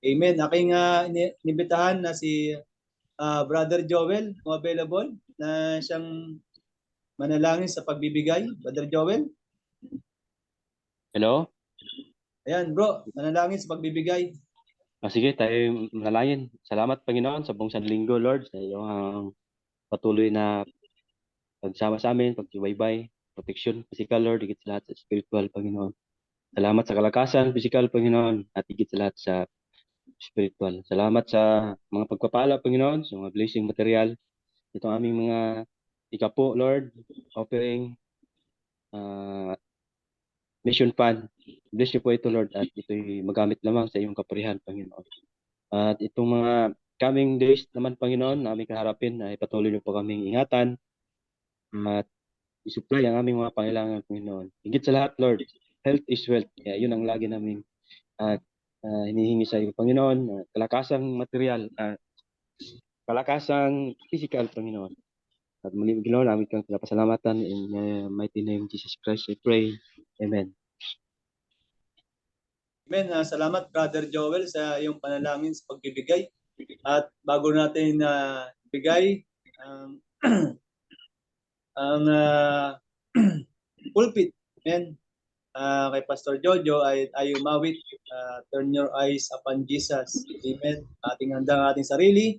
Amen. Aking inibitahan na si Brother Joel, kung available, na siyang manalangin sa pagbibigay. Brother Joel? Hello? Ayan, bro, manalangin sa pagbibigay. Sige, tayo manalangin. Salamat, Panginoon, sa buong sanlinggo, Lord, sa iyong patuloy na pagsama sa amin, pagsubaybay, protection, physical, Lord, higit sa lahat sa spiritual, Panginoon. Salamat sa kalakasan, physical, Panginoon, at higit sa lahat sa spiritual. Salamat sa mga pagpapala, Panginoon, sa mga blessing material. Itong aming mga ikapo, Lord, offering, mission fund. Bless niyo po ito, Lord, at ito'y magamit lamang sa iyong kapurihan, Panginoon. At itong mga coming days naman, Panginoon, na aming kaharapin, ay patuloy niyo po kaming ingatan at isupply ang aming mga pangailangan, Panginoon. Higit sa lahat, Lord, health is wealth. Kaya yun ang lagi namin hinihingi sa iyo, Panginoon, kalakasang material, kalakasang physical, Panginoon. At muli, Panginoon, namin kang pinapasalamatan in the mighty name of Jesus Christ, I pray. Amen. Amen. Salamat, Brother Joel, sa iyong panalangin sa pagbibigay. At bago natin bigay ang pulpit, amen, kay Pastor Jojo ay tayo mawit, turn your eyes upon Jesus. Amen. Ating handa ang ating sarili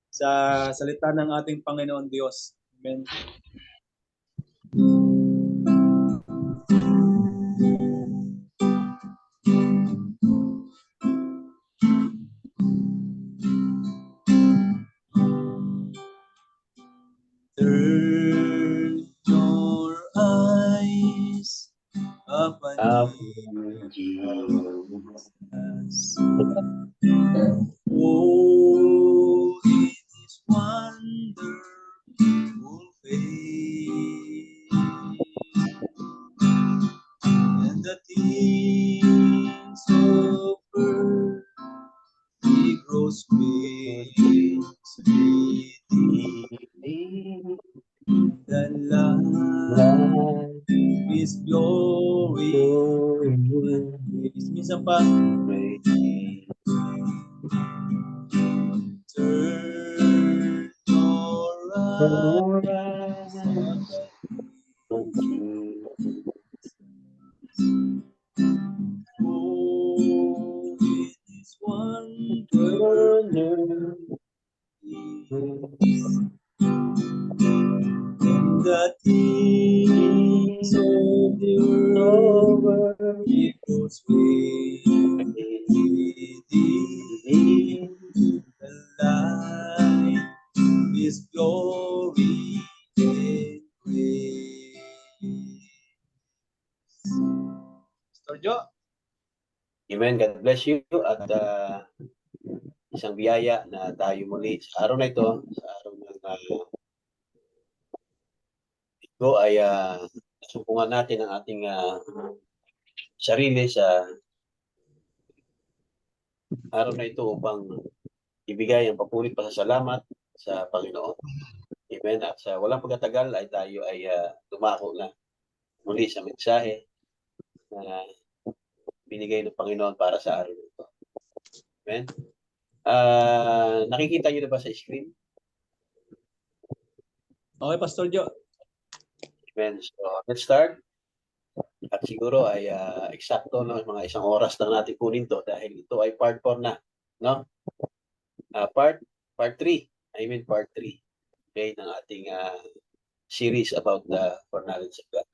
sa salita ng ating Panginoon Diyos. Amen. Turn your eyes upon Jesus. Oh, it is wonderful faith, and the things of earth he grows wings within. The light is glowing. Minsan pa. Turn your eyes upon Jesus. Oh, it is wonderful. And the things of the world, it goes within. The light is glory and grace. Pastor Jo. Amen. God bless you. At isang biyaya na tayo muli sa araw na ito, sa araw ng ito ay sumpungan natin ang ating sarili sa araw na ito upang ibigay ang papurit pasasalamat sa Panginoon. Amen. At sa walang pagkatagal ay tayo ay dumako na muli sa mensahe na binigay ng Panginoon para sa araw na ito. Amen. Nakikita niyo na ba sa screen? Okay, Pastor Jo. Amen. So, let's start. At siguro ay eksakto no, mga isang oras lang natin kunin to dahil ito ay part 4 na, no? Part 3. I mean part 3. Okay, ng ating series about the foreknowledge of God.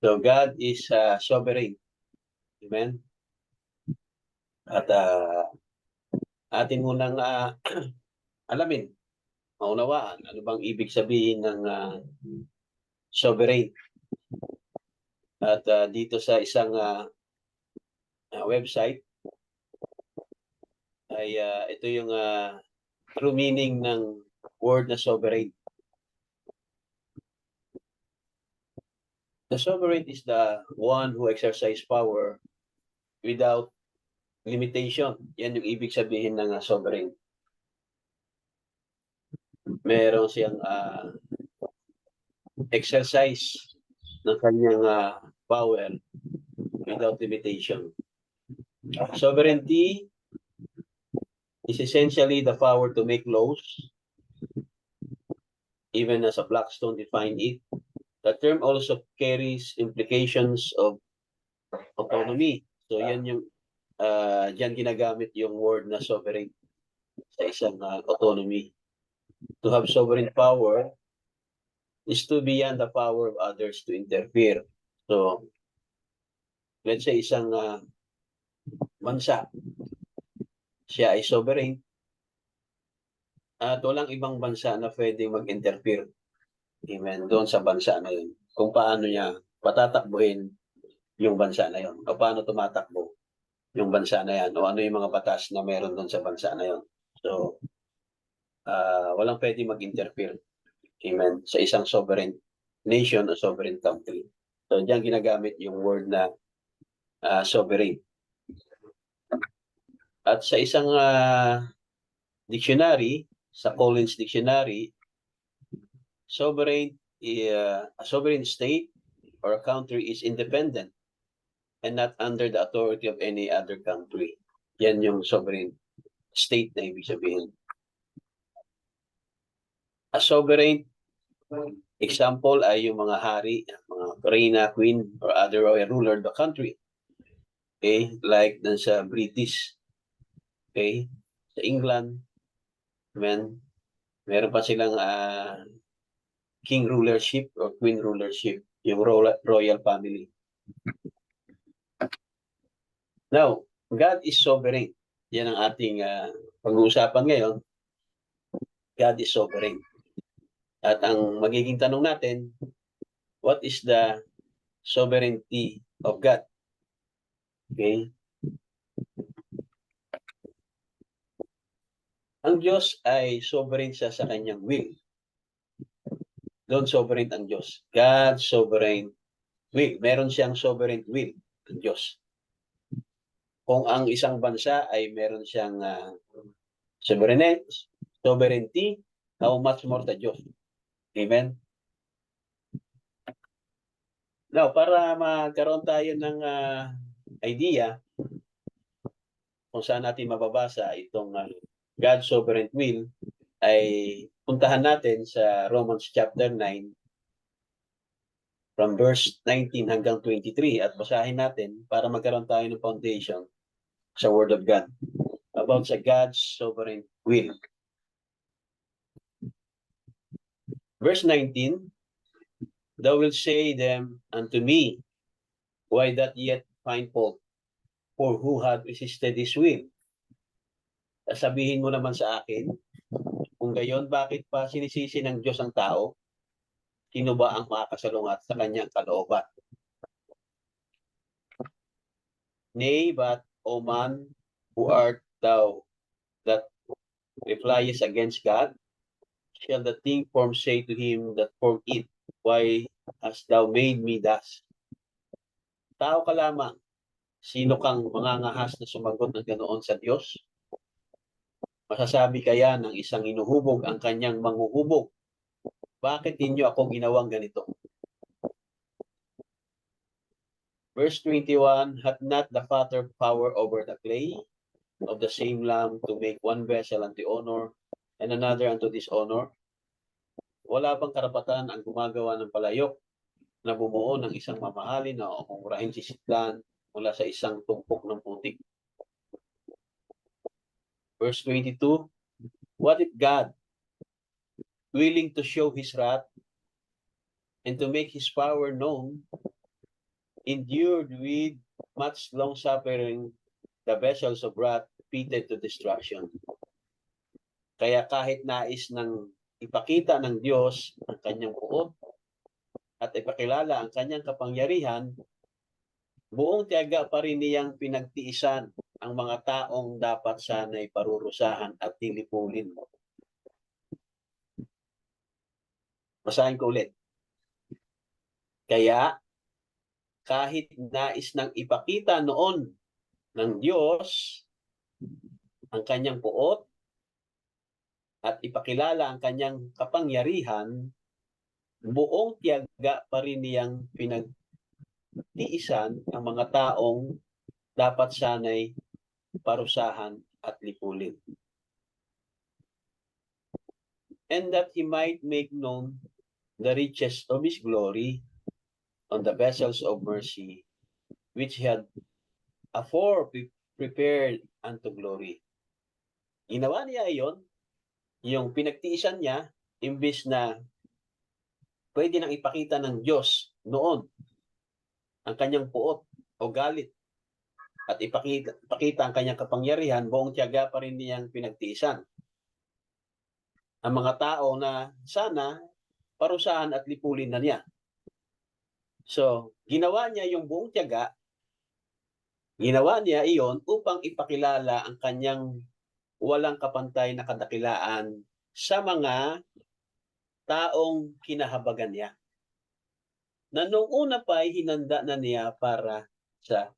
So God is sovereign. Amen. At atin munang alamin, maunawaan, ano bang ibig sabihin ng sovereign. At dito sa isang website ay ito yung true meaning ng word na sovereign. The sovereign is the one who exercises power without limitation. Yan yung ibig sabihin ng sovereign. meron siyang exercise ng kanyang power without limitation. Sovereignty is essentially the power to make laws, even as a Blackstone defined it. The term also carries implications of autonomy. So yan yung diyan ginagamit yung word na sovereign sa isang autonomy. To have sovereign power is to beyond the power of others to interfere. So let's say isang bansa, siya ay sovereign at walang ibang bansa na pwedeng mag-interfere, amen, doon sa bansa na yun. Kung paano niya patatakbuhin yung bansa na yun, o paano tumatakbo yung bansa na yan, o ano yung mga batas na meron doon sa bansa na yun. So, walang pwedeng mag-interfere, amen, sa isang sovereign nation o sovereign country. So, diyan ginagamit yung word na sovereign. At sa isang dictionary, sa Collins Dictionary, a sovereign state or a country is independent and not under the authority of any other country. Yan yung sovereign state na ibig sabihin. A sovereign example ay yung mga hari, mga reyna, queen, or other royal ruler of the country. Okay, like dun sa British, okay, sa England, meron pa silang king rulership or queen rulership, yung royal family. Now, God is sovereign. Yan ang ating pag-uusapan ngayon. God is sovereign. At ang magiging tanong natin, what is the sovereignty of God? Okay? Ang Diyos ay sovereign siya sa kanyang will. Don't sovereign ang Diyos. God's sovereign will. Meron siyang sovereign will, ang Diyos. Kung ang isang bansa ay meron siyang sovereignty, how much more the Diyos? Amen? Now, para magkaroon tayo ng idea kung saan natin mababasa itong God's sovereign will, ay puntahan natin sa Romans chapter 9 from verse 19 hanggang 23 at basahin natin para magkaroon tayo ng foundation sa Word of God about sa God's sovereign will. Verse 19, thou wilt say them unto me, why that yet find fault? For who hath resisted his will? Sabihin mo naman sa akin, kung gayon, bakit pa sinisisi ng Diyos ang tao? Sino ba ang makakasalungat sa kanyang kalooban? Nay, but, O man, who art thou that repliest against God? Shall the thing formed say to him that formed it, why hast thou made me thus? Tao ka lamang, sino kang mangangahas na sumagot ng ganoon sa Diyos? Masasabi kaya ng isang inuhubog ang kanyang manghuhubog, bakit ninyo ako ginawang ganito? Verse 21, hath not the Father power over the clay of the same lamb to make one vessel unto honor and another unto dishonor? Wala bang karapatan ang gumagawa ng palayok na bumuo ng isang mamahalin na umurahin sisidlan mula sa isang tumpok ng putik? Verse 22, what if God, willing to show his wrath and to make his power known, endured with much long suffering the vessels of wrath fitted to destruction? Kaya kahit nais ng ipakita ng Diyos ang kanyang puot at ipakilala ang kanyang kapangyarihan, buong tiyaga pa rin niyang pinagtiisan ang mga taong dapat sana'y parurusahan at tilipulin. Basahin ko ulit. Kaya, kahit nais nang ipakita noon ng Diyos ang kanyang puot at ipakilala ang kanyang kapangyarihan, buong tiyaga pa rin niyang pinagtiisan ang mga taong dapat sana'y parusahan at lipulin. And that he might make known the riches of his glory on the vessels of mercy, which he had afore prepared unto glory. Ginawa niya iyon, yung pinagtiisan niya, imbis na pwede nang ipakita ng Diyos noon ang kanyang puot o galit at ipakita ang kanyang kapangyarihan, buong tiyaga pa rin niyang pinagtiisan ang mga tao na sana parusahan at lipulin na niya. So, ginawa niya yung buong tiyaga, ginawa niya iyon upang ipakilala ang kanyang walang kapantay na kadakilaan sa mga taong kinahabagan niya, na noong una pa ay hinanda na niya para sa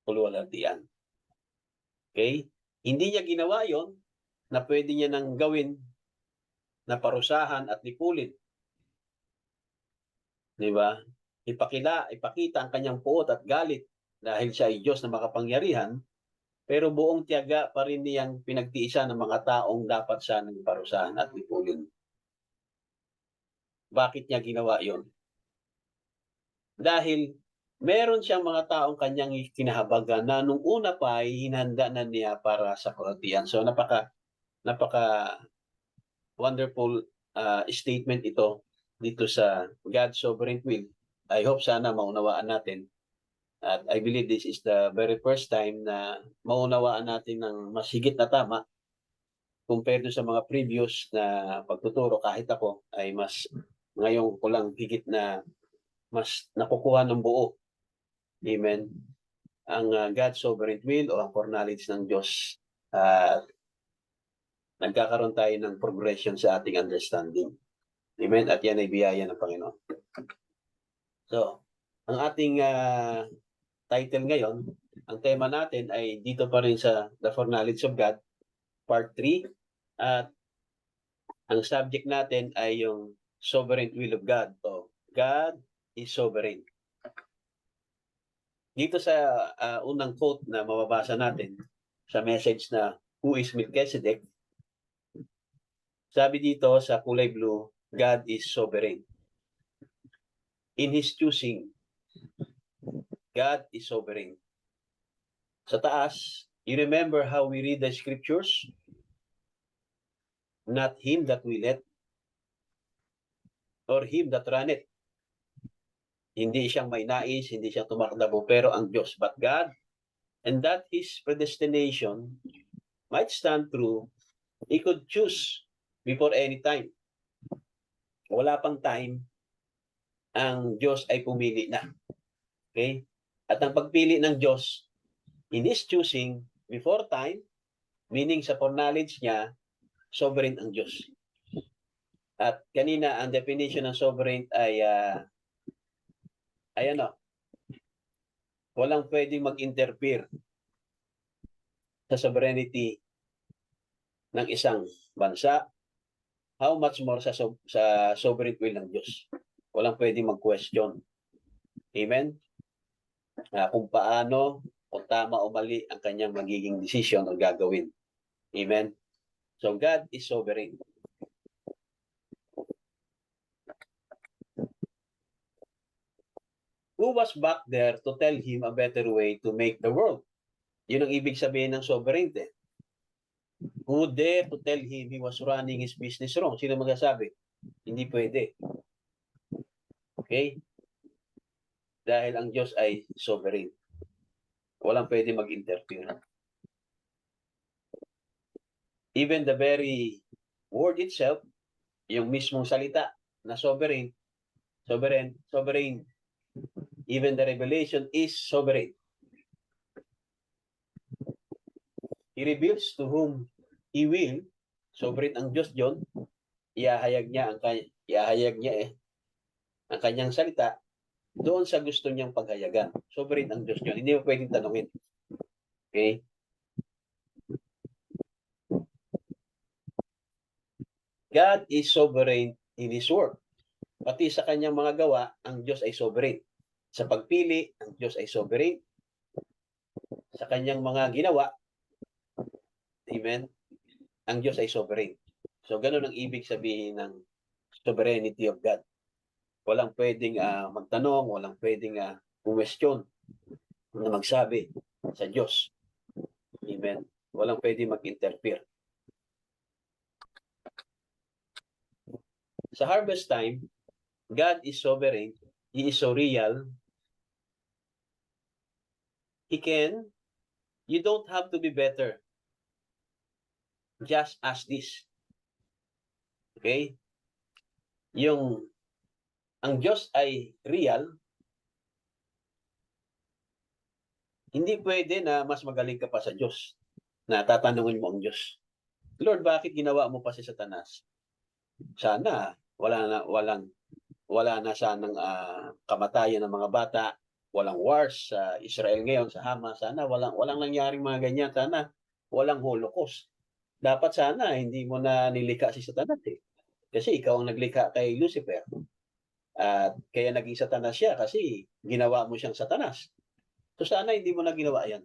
pulwalhatian. Okay? Hindi niya ginawa yon na pwede niya nang gawin na parusahan at lipulin. Di ba? Ipakita ang kanyang puot at galit dahil siya ay Diyos na makapangyarihan, pero buong tiyaga pa rin niyang pinagtiisan ng mga taong dapat siya ng parusahan at lipulin. Bakit niya ginawa yon? Dahil meron siyang mga taong kanyang kinahabagan na nung una pa ay hinanda na niya para sa pulwalhatian. So napaka wonderful statement ito dito sa God's sovereign will. I hope sana maunawaan natin. At I believe this is the very first time na maunawaan natin ng mas higit na tama compared sa mga previous na pagtuturo. Kahit ako ay mas ngayon ko lang higit na mas nakukuha ng buo. Amen. Ang God's sovereign will o ang foreknowledge ng Diyos. Nagkakaroon tayo ng progression sa ating understanding. Amen. At yan ay biyaya ng Panginoon. So, ang ating title ngayon, ang tema natin ay dito pa rin sa The Foreknowledge of God, Part 3. At ang subject natin ay yung sovereign will of God. So, God is sovereign. Dito sa unang quote na mababasa natin sa message na Who is Melchizedek? Sabi dito sa kulay blue, God is sovereign. In His choosing, God is sovereign. Sa taas, you remember how we read the scriptures? Not him that willeth, or him that runneth. Hindi siyang may nais, hindi siyang tumakdabo, pero ang Diyos. But God, and that His predestination might stand true, He could choose before any time. Wala pang time, ang Diyos ay pumili na. Okay? At ang pagpili ng Diyos, in His choosing, before time, meaning sa foreknowledge niya, sovereign ang Diyos. At kanina, ang definition ng sovereign ay walang pwedeng mag-interfere sa sovereignty ng isang bansa, how much more sa sovereign will ng Diyos. Walang pwedeng mag-question. Amen? Kung paano, kung tama o mali ang kanyang magiging decision o gagawin. Amen? So God is sovereign. Who was back there to tell him a better way to make the world? Yun ang ibig sabihin ng sovereignty. Who dare to tell him he was running his business wrong? Sino magsasabi? Hindi pwede. Okay? Dahil ang Diyos ay sovereign. Walang pwede mag-interfere. Even the very word itself, yung mismong salita na sovereign, even the revelation is sovereign. He reveals to whom He will. Sovereign ang Diyos John. Iahayag niya ang kanyang salita doon sa gusto niyang paghayagan. Sovereign ang Diyos John. Hindi mo pwedeng tanungin. Okay? God is sovereign in His work. Pati sa kanyang mga gawa, ang Diyos ay sovereign. Sa pagpili, ang Diyos ay sovereign. Sa kanyang mga ginawa, amen, ang Diyos ay sovereign. So, ganun ang ibig sabihin ng sovereignty of God. Walang pwedeng magtanong, walang pwedeng question na magsabi sa Diyos. Amen. Walang pwedeng mag-interfere. Sa harvest time, God is sovereign. He is so real. You don't have to be better. Just as this. Okay? Ang Diyos ay real, hindi pwede na mas magaling ka pa sa Diyos na tatanungin mo ang Diyos. Lord, bakit ginawa mo pa si Satanas? Sana wala na sanang kamatayan ng mga bata, walang wars sa Israel ngayon, sa Hamas. Sana walang nangyaring mga ganyan. Sana walang Holocaust. Dapat sana hindi mo na nilikha si Satanas eh. Kasi ikaw ang naglikha kay Lucifer. At kaya naging Satanas siya kasi ginawa mo siyang Satanas. So sana hindi mo na ginawa yan.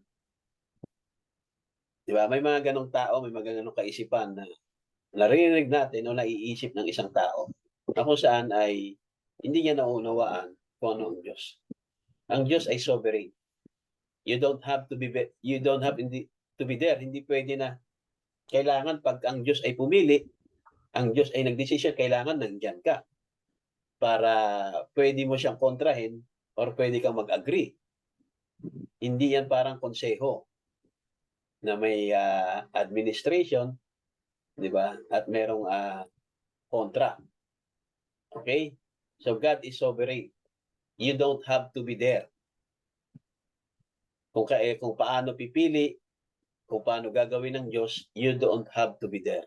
Di ba? May mga ganong tao, may mga ganong kaisipan na naririnig natin o naiisip ng isang tao na kung saan ay hindi niya naunawaan kung ano ang Diyos. Ang Diyos ay sovereign. You don't have to be there. Hindi pwede na kailangan pag ang Diyos ay pumili, ang Diyos ay nagdesisyon, kailangan nandyan ka para pwede mo siyang kontrahin or pwede kang mag-agree. Hindi yan parang konseho na may administration, di ba? At merong kontra. Okay? So God is sovereign. You don't have to be there. Kung paano pipili, kung paano gagawin ng Diyos, you don't have to be there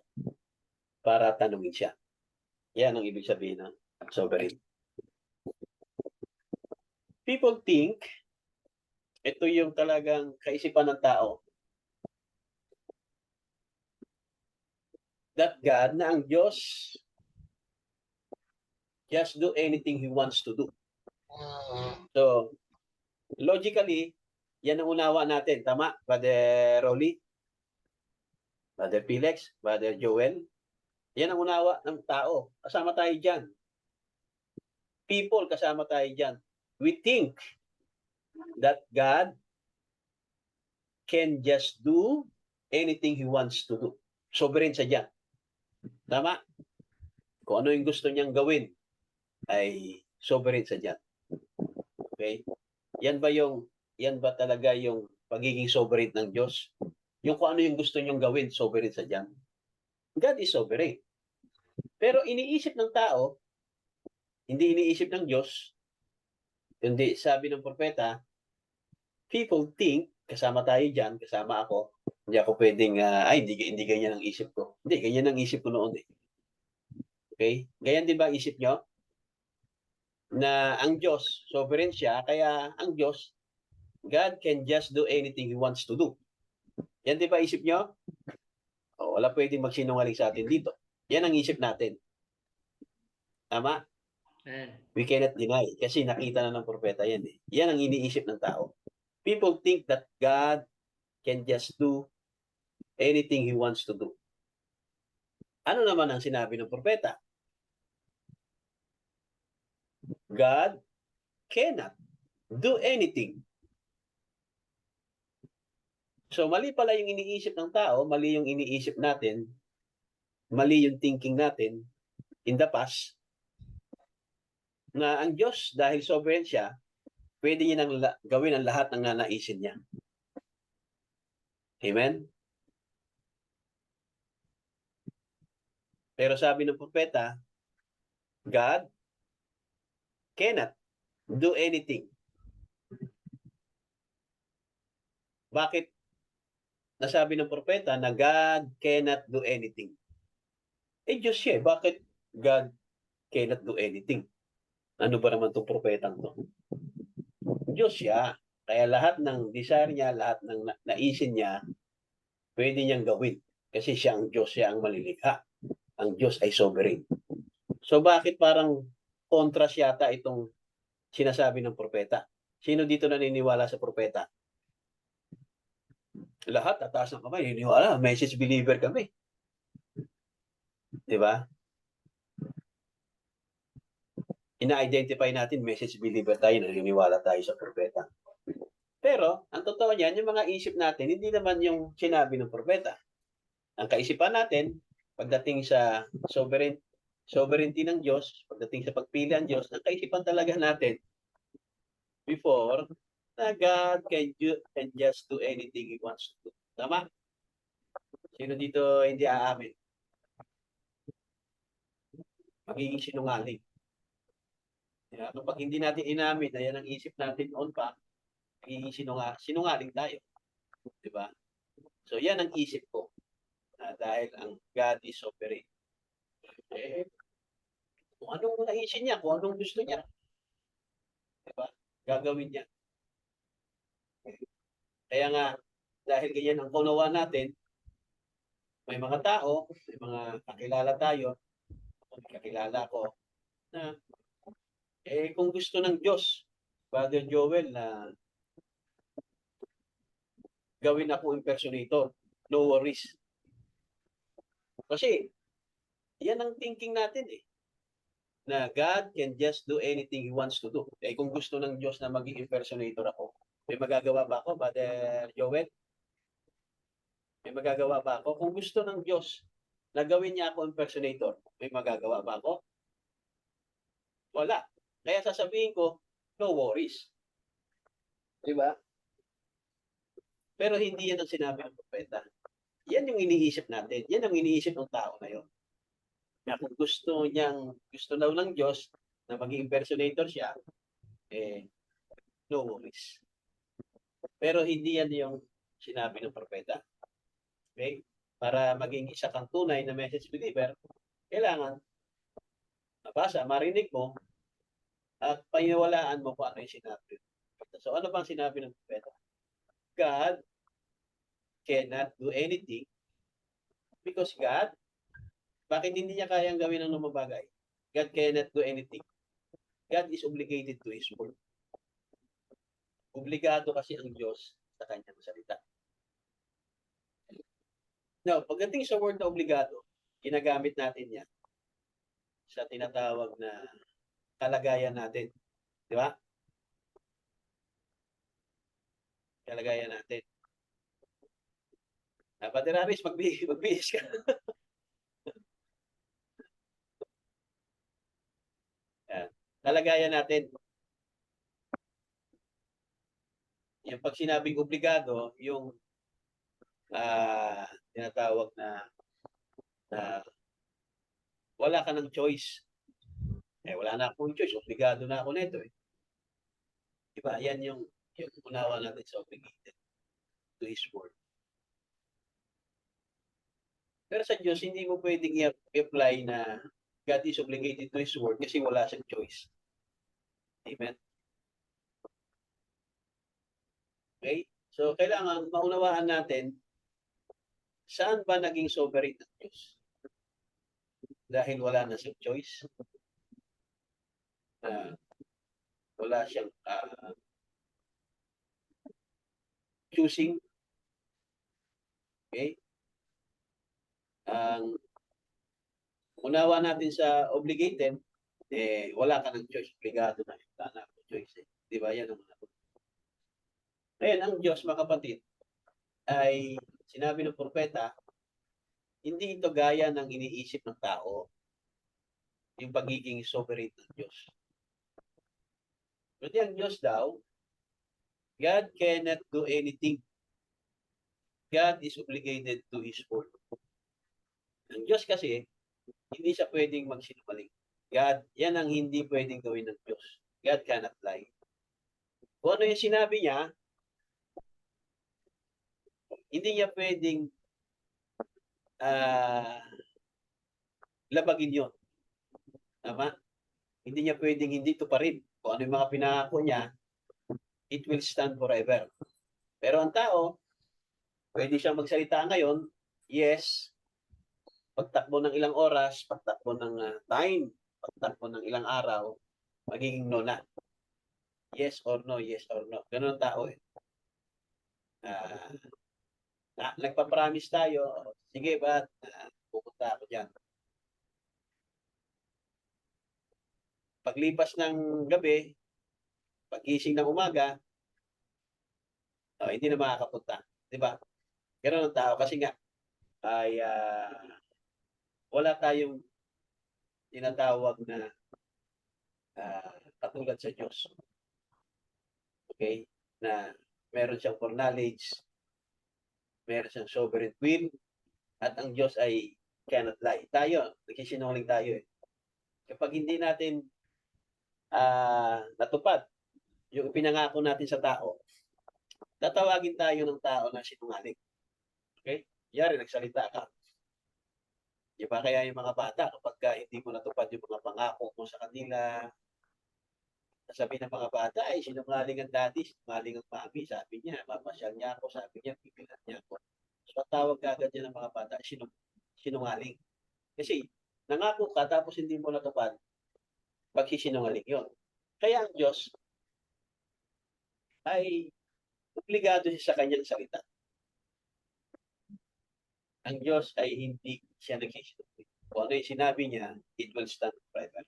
para tanungin siya. Yan ang ibig sabihin ng sovereign. People think, ito yung talagang kaisipan ng tao, that God, na ang Diyos, just do anything He wants to do. So, logically, yan ang unawa natin. Tama, Brother Rolly? Brother Felix? Brother Joel? Yan ang unawa ng tao. Kasama tayo dyan. People, kasama tayo dyan. We think that God can just do anything He wants to do. Sovereign siya dyan. Tama? Kung ano yung gusto niyang gawin, ay sovereign siya dyan. Okay? Yan ba talaga yung pagiging sovereign ng Diyos? Yung kung ano yung gusto niyong gawin, sovereign siya dyan. God is sovereign. Pero iniisip ng tao, hindi iniisip ng Diyos, kundi sabi ng propeta, people think, kasama tayo dyan, kasama ako, hindi ako pwedeng, hindi ganyan ang isip ko. Hindi, ganyan ang isip ko noon eh. Okay? Ganyan din ba ang isip nyo? Na ang Diyos, sovereign siya, kaya ang Diyos, God can just do anything He wants to do. Yan di ba isip nyo? O, wala pwedeng magsinungaling sa atin dito. Yan ang isip natin. Tama? We cannot deny. Kasi nakita na ng propeta yan eh. Yan ang iniisip ng tao. People think that God can just do anything He wants to do. Ano naman ang sinabi ng propeta? God cannot do anything. So, mali pala yung iniisip ng tao, mali yung iniisip natin, mali yung thinking natin in the past, na ang Diyos, dahil sovereign siya, pwede niya nang gawin ang lahat ng nanaisin niya. Amen? Pero sabi ng propeta, God cannot do anything. Bakit nasabi ng propeta na God cannot do anything? Eh, Diyos siya. Bakit God cannot do anything? Ano ba naman itong propetang to? Diyos siya. Kaya lahat ng desire niya, lahat ng naisin niya, pwede niyang gawin. Kasi siya ang Diyos, siya ang malilikha. ang Diyos ay sovereign. So bakit parang contrast yata itong sinasabi ng propeta? Sino dito naniniwala sa propeta? Lahat, tataas ng kamay, naniniwala. Message believer kami. Di ba? Ina-identify natin, message believer tayo, naniniwala tayo sa propeta. Pero, ang totoo niyan, yung mga isip natin, hindi naman yung sinabi ng propeta. Ang kaisipan natin, pagdating sa sovereignty ng Diyos, pagdating sa pagpili ng Diyos, ang kaisipan talaga natin before na God can just do anything He wants to do. Tama? Sino dito hindi aamin? Magiging sinungaling. Yeah, kapag hindi natin inamin na yan ang isip natin noon pa, magiging sinungaling tayo. Diba? So yan ang isip ko. Dahil ang God is sovereign. Eh, kung anong naisip niya, kung anong gusto niya, diba? Gagawin niya. Kaya nga, dahil ganyan ang kaunawa natin, may mga tao, may mga kakilala tayo, kakilala ko, na kung gusto ng Diyos, Father Joel, na gawin ako impersonator, no worries. Kasi, yan ang thinking natin na God can just do anything He wants to do. Kung gusto ng Diyos na maging impersonator ako, may magagawa ba ako, Father Joel? May magagawa ba ako? Kung gusto ng Diyos na gawin niya ako impersonator, may magagawa ba ako? Wala. Kaya sasabihin ko, no worries. Diba? Pero hindi yan ang sinabi ng propeta. Yan yung iniisip natin. Yan ang iniisip ng tao na yun. Na kung gusto daw ng Diyos na maging impersonator siya, no worries. Pero hindi yan yung sinabi ng propeta. Okay? Para maging isa kang tunay na message believer, kailangan mabasa, marinig mo, at paniwalaan mo kung ano yung sinabi. So ano bang sinabi ng propeta? God cannot do anything because God, bakit hindi niya kayang gawin ang lumabagay? God cannot do anything. God is obligated to His word. Obligado kasi ang Diyos sa kanyang salita. Now, pagdating sa word na obligado, ginagamit natin yan sa tinatawag na kalagayan natin. Di ba? Kalagayan natin. Brother Aris, magbihis ka. Yan. Kalagayan natin. Yung pag sinabing obligado, yung tinatawag na wala ka ng choice. Wala na akong choice. Obligado na ako nito. Diba? Yan yung unawa natin sa obligated to His word. Pero sa Diyos, hindi mo pwedeng i-apply na God is obligated to His word kasi wala siyang choice. Amen? Okay? So, kailangan maunawaan natin saan ba naging sovereign ng Diyos? Dahil wala na siyang choice. Wala siyang choosing. Okay? Ang unawa natin sa obligated, wala ka ng choice. Obligado na. Wala na akong choice. Di ba? Yan ang unawa. Ngayon, ang Diyos, mga kapatid, ay sinabi ng propeta, hindi ito gaya ng iniisip ng tao, yung pagiging sovereign ng Diyos. Kasi ang Diyos daw, God cannot do anything. God is obligated to His word. Ang Diyos kasi, hindi siya pwedeng magsinungaling. God, yan ang hindi pwedeng gawin ng Diyos. God cannot lie. Kung ano yung sinabi niya, hindi niya pwedeng labagin yun. Tama? Hindi niya pwedeng hindi ito pa rin. Kung ano yung mga pinangako niya, it will stand forever. Pero ang tao, pwede siyang magsalita ngayon, yes, pagtakbo ng ilang oras, pagtakbo ng time, pagtakbo ng ilang araw, magiging no na. Yes or no, yes or no. Ganun ang tao eh. Nagpa-promise tayo, sige ba, pupunta ako dyan. Paglipas ng gabi, pagising ng umaga, hindi na makakapunta. Di ba? Ganun ang tao kasi nga, ay wala tayong tinatawag na katulad sa Diyos. Okay? Na meron siyang foreknowledge, meron siyang sovereign will, at ang Diyos ay cannot lie. Tayo, nagsisinungaling tayo eh. Kapag hindi natin natupad yung pinangako natin sa tao, tatawagin tayo ng tao na sinungaling. Okay? Yari, nagsalita ka. Di ba kaya yung mga bata, kapag hindi mo natupad yung mga pangako mo sa kanila, sabi ng mga bata, ay sinungaling ang daddy, sinungaling ang mami, sabi niya, mamasyal niya ako, sabi niya, pipilan niya ako. So, tawag agad niya ng mga bata, sinungaling. Kasi, nangako ka, tapos hindi mo natupad, pagsisinungaling yun. Kaya ang Diyos ay obligado siya sa kanyang salita. Ang Diyos ay hindi siya nagsisinungaling. Kung ano yung sinabi niya, it will stand forever.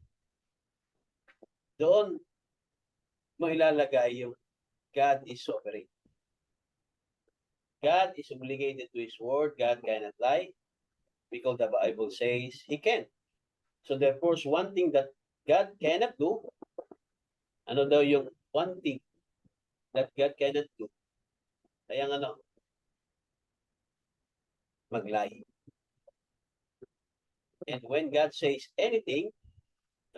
Doon mo ilalagay yung God is sovereign. God is obligated to His word. God cannot lie because the Bible says He can. So therefore, one thing that God cannot do, ano daw yung one thing that God cannot do? Kaya mag-lie. And when God says anything,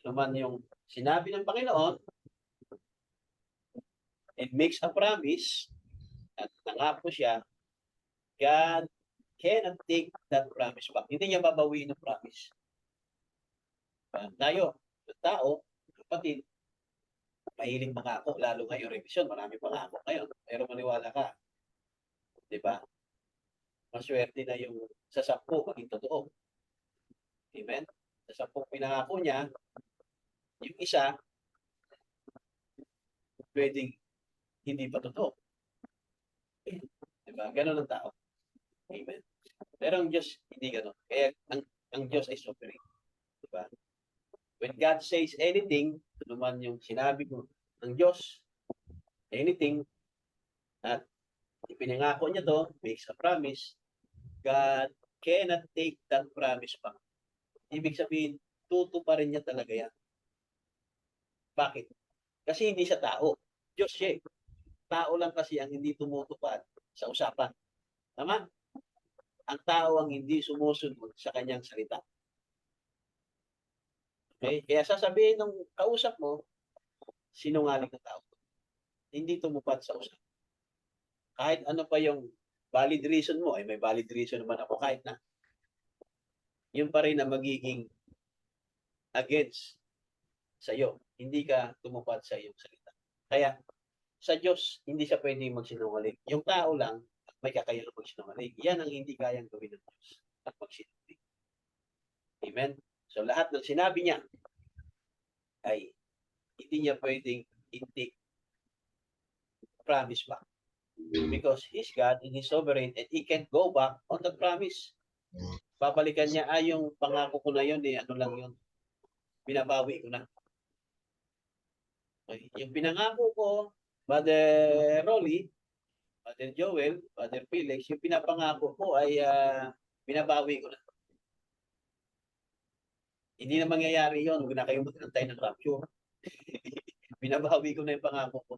ano man yung sinabi ng Panginoon, and makes a promise, at nangako siya, God cannot take that promise back. Hindi niya babawiin ng promise. Tayo, tao, kapatid, mahiling mangako, lalo ngayon, revision, marami pangako ngayon. Pero maniwala ka, di ba? Maswerte na yung sa 10 maging totoo. Amen? Sa 10 pinangako niya, yung isa, pwedeng hindi pa totoo. Di ba? Ganon ang tao. Amen? Pero ang Diyos, hindi ganon. Kaya ang Diyos ay sovereign. Di ba? When God says anything, ano man yung sinabi mo ng Diyos, anything, at ipinangako niya to, makes a promise, God cannot take that promise back. Ibig sabihin, tutuparin niya talaga yan. Bakit? Kasi hindi siya tao. Diyos siya. Tao lang kasi ang hindi tumutupad sa usapan. Tama? Ang tao ang hindi sumusunod sa kanyang salita. Okay? Kaya sasabihin ng kausap mo, sinungaling na tao. Hindi tumupad sa usapan. Kahit ano pa yung valid reason mo, may valid reason naman ako kahit na. Yun pa rin na magiging against sa iyo. Hindi ka tumupad sa iyong salita. Kaya, sa Diyos, hindi siya pwedeng magsinungaling. Yung tao lang, may kakayang magsinungaling. Yan ang hindi kayang gawin ng Diyos at magsinungaling. Amen? So, lahat ng sinabi niya ay hindi niya pwedeng i-take promise back. Because He's God and He's sovereign and He can't go back on the promise. Babalikan niya, yung pangako ko na yun, ano lang yun. Binabawi ko na. Okay. Yung pinangako ko, Brother Rolly, Brother Joel, Brother Felix, yung pinapangako ko ay binabawi ko na. Hindi na mangyayari yun. Huwag na kayo mag-antay ng rapture. Binabawi ko na yung pangako ko.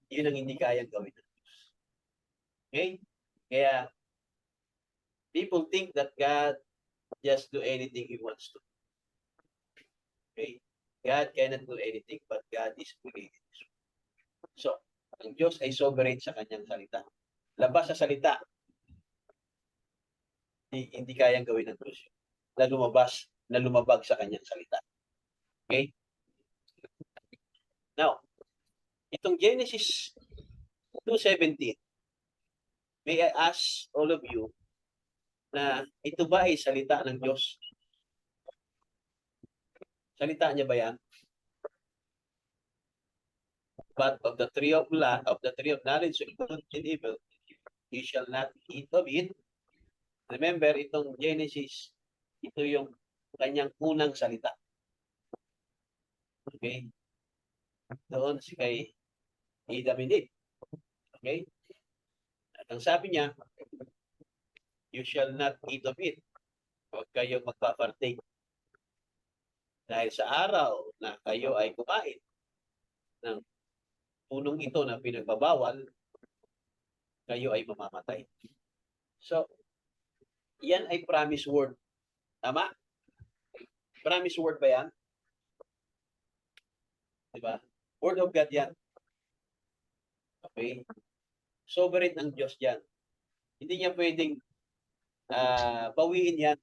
Yun ang hindi kayang gawin ng Diyos. Okay? Kaya, people think that God just do anything He wants to. Okay? God cannot do anything, but God is created. So, ang Diyos ay sovereign sa kanyang salita. Labas sa salita, hindi kayang gawin ng Diyos na lumabag sa kanyang salita. Okay? Now, itong Genesis 2:17, may I ask all of you, na ito ba ay salita ng Diyos? Salita niya ba yan? But of the tree of knowledge of good and evil, you shall not eat of it. Remember, itong Genesis, ito yung kanyang unang salita. Okay? Doon si kay Adam and Eve. Okay? At ang sabi niya, you shall not eat of it. Huwag kayong magpapartake. Dahil sa araw na kayo ay kumain ng punong ito na pinagbabawal, kayo ay mamamatay. So, yan ay promise word. Tama? Promise word ba yan? Diba? Word of God yan. Okay? Sovereign ang Diyos yan. Hindi niya pwedeng bawiin yan.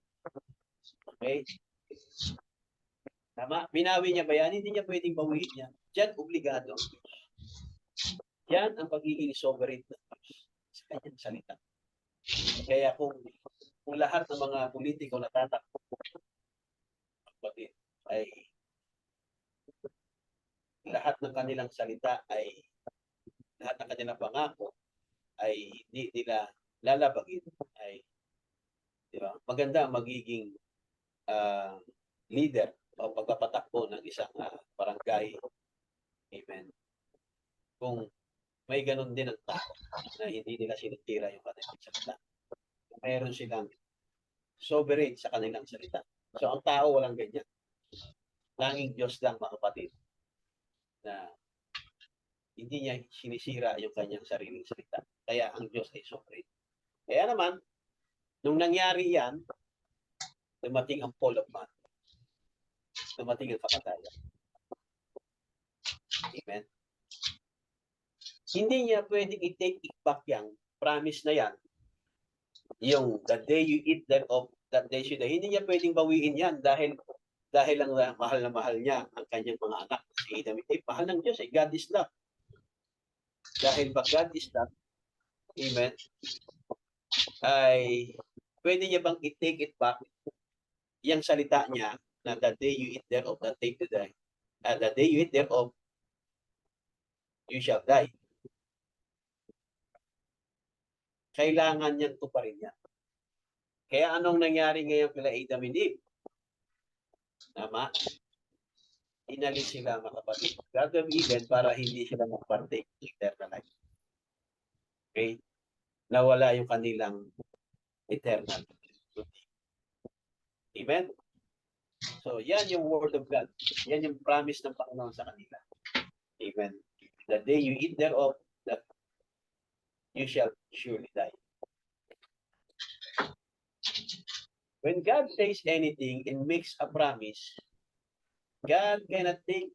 Okay? Tama? Binawi niya ba yan? Hindi niya pwedeng bawiin yan. Diyan, obligado ang Diyos. Yan ang pagiging sovereign ng Diyos sa kanyang salita. Kaya kung lahat ng mga politiko na tatakbo ay lahat ng kanilang salita ay lahat ng kanilang pangako ay hindi nila lalabagin, ay di ba? Maganda ang magiging leader o pagpapatakbo ng isang barangay. Amen. Kung may ganun din ang tao na hindi nila sinitira yung kanilang salita. Mayroon silang sovereign sa kanilang salita. So ang tao walang ganyan. Langing Diyos lang, mga kapatid, na hindi niya sinisira yung kanyang sariling salita. Kaya ang Diyos ay sovereign. Kaya naman, nung nangyari yan, dumating ang fall of man. Dumating ang kamatayan. Amen. Hindi niya pwedeng i-take it back yan. Promise na yan. Yung the day you eat thereof, that day you die. Hindi niya pwedeng bawiin yan dahil ang mahal na mahal niya ang kanyang mga anak. Si Adam, mahal ng Diyos. God is love. Dahil ba God is love, amen, ay pwede niya bang i-take it back yung salita niya na the day you eat thereof, that day to die. The day you eat thereof, you shall die. Kailangan niyan tuparin niya. Kaya anong nangyari ngayon kila Adam and Eve? Tama? Inalis sila, mga kapatid. God of Eden para hindi sila mag-partake ng eternal life. Okay? Nawala yung kanilang eternal. Amen? So, yan yung word of God. Yan yung promise ng Panginoon sa kanila. Amen. The day you eat thereof, that you shall surely die. When God says anything and makes a promise, God cannot take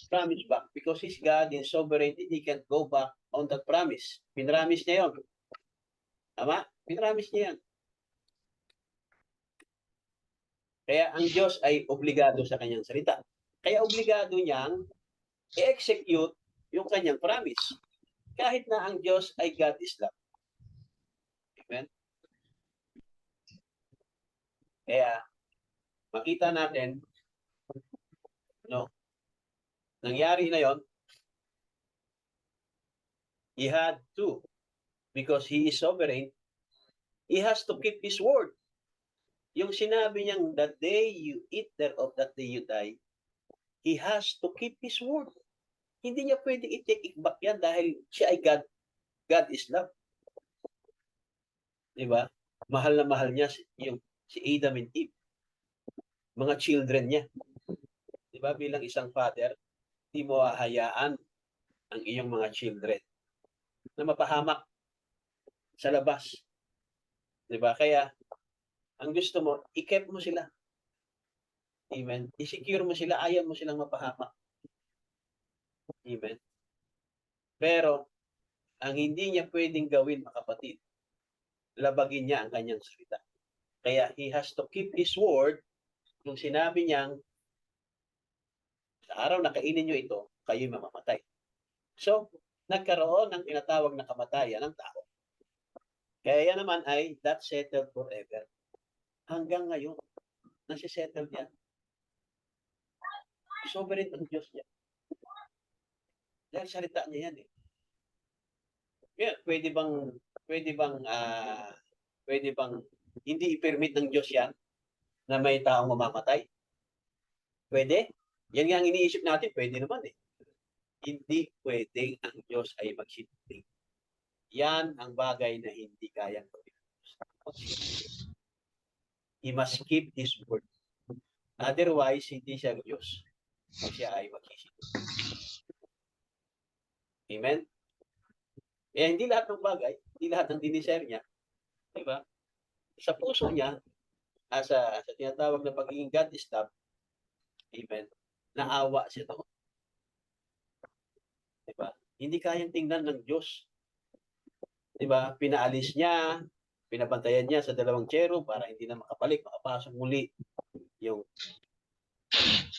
promise back because He's God in sovereignty. He can't go back on that promise. Pinramis niya yun. Tama? Pinramis niya yan. Kaya ang Diyos ay obligado sa kanyang salita. Kaya obligado niyang i-execute yung kanyang promise. Kahit na ang Diyos ay God is love. Amen? Kaya makita natin, no, nangyari na yon. He had to, because He is sovereign, He has to keep His word. Yung sinabi niyang, the day you eat thereof, that day you die, He has to keep His word. Hindi niya pwedeng i-take it back yan dahil siya ay God. God is love. Diba? Mahal na mahal niya si Adam and Eve. Mga children niya. Diba? Bilang isang father, di mo hahayaan ang iyong mga children na mapahamak sa labas. Diba? Kaya, ang gusto mo, i-keep mo sila. Amen. I-secure mo sila, ayaw mo silang mapahamak. Amen. Pero, ang hindi niya pwedeng gawin, mga kapatid, labagin niya ang kanyang salita. Kaya, He has to keep His word. Nung sinabi niyang, sa araw na kainin niyo ito, kayo'y mamamatay. So, nagkaroon ng tinatawag na kamatayan ng tao. Kaya yan naman ay that settled forever. Hanggang ngayon, nasisettle yan. Sovereign ang Diyos niya. Dahil salita niya yan eh. Kaya pwede bang hindi i-permit ng Diyos yan na may taong mamamatay? Pwede? Yan nga ang iniisip natin, pwede naman eh. Hindi pwedeng ang Diyos ay magsinungaling. Yan ang bagay na hindi kayang gawin. He must keep His word. Otherwise, hindi siya Diyos. Siya ay magsisinungaling. Amen? Eh, hindi lahat ng bagay, hindi lahat ng dinisere niya, di ba? Sa puso niya, sa tinatawag na pagiging God is love, amen, naawa siya doon. Di ba? Hindi kayang tingnan ng Diyos. Di ba? Pinaalis niya, pinabantayan niya sa dalawang cherub para hindi na makapasok muli yung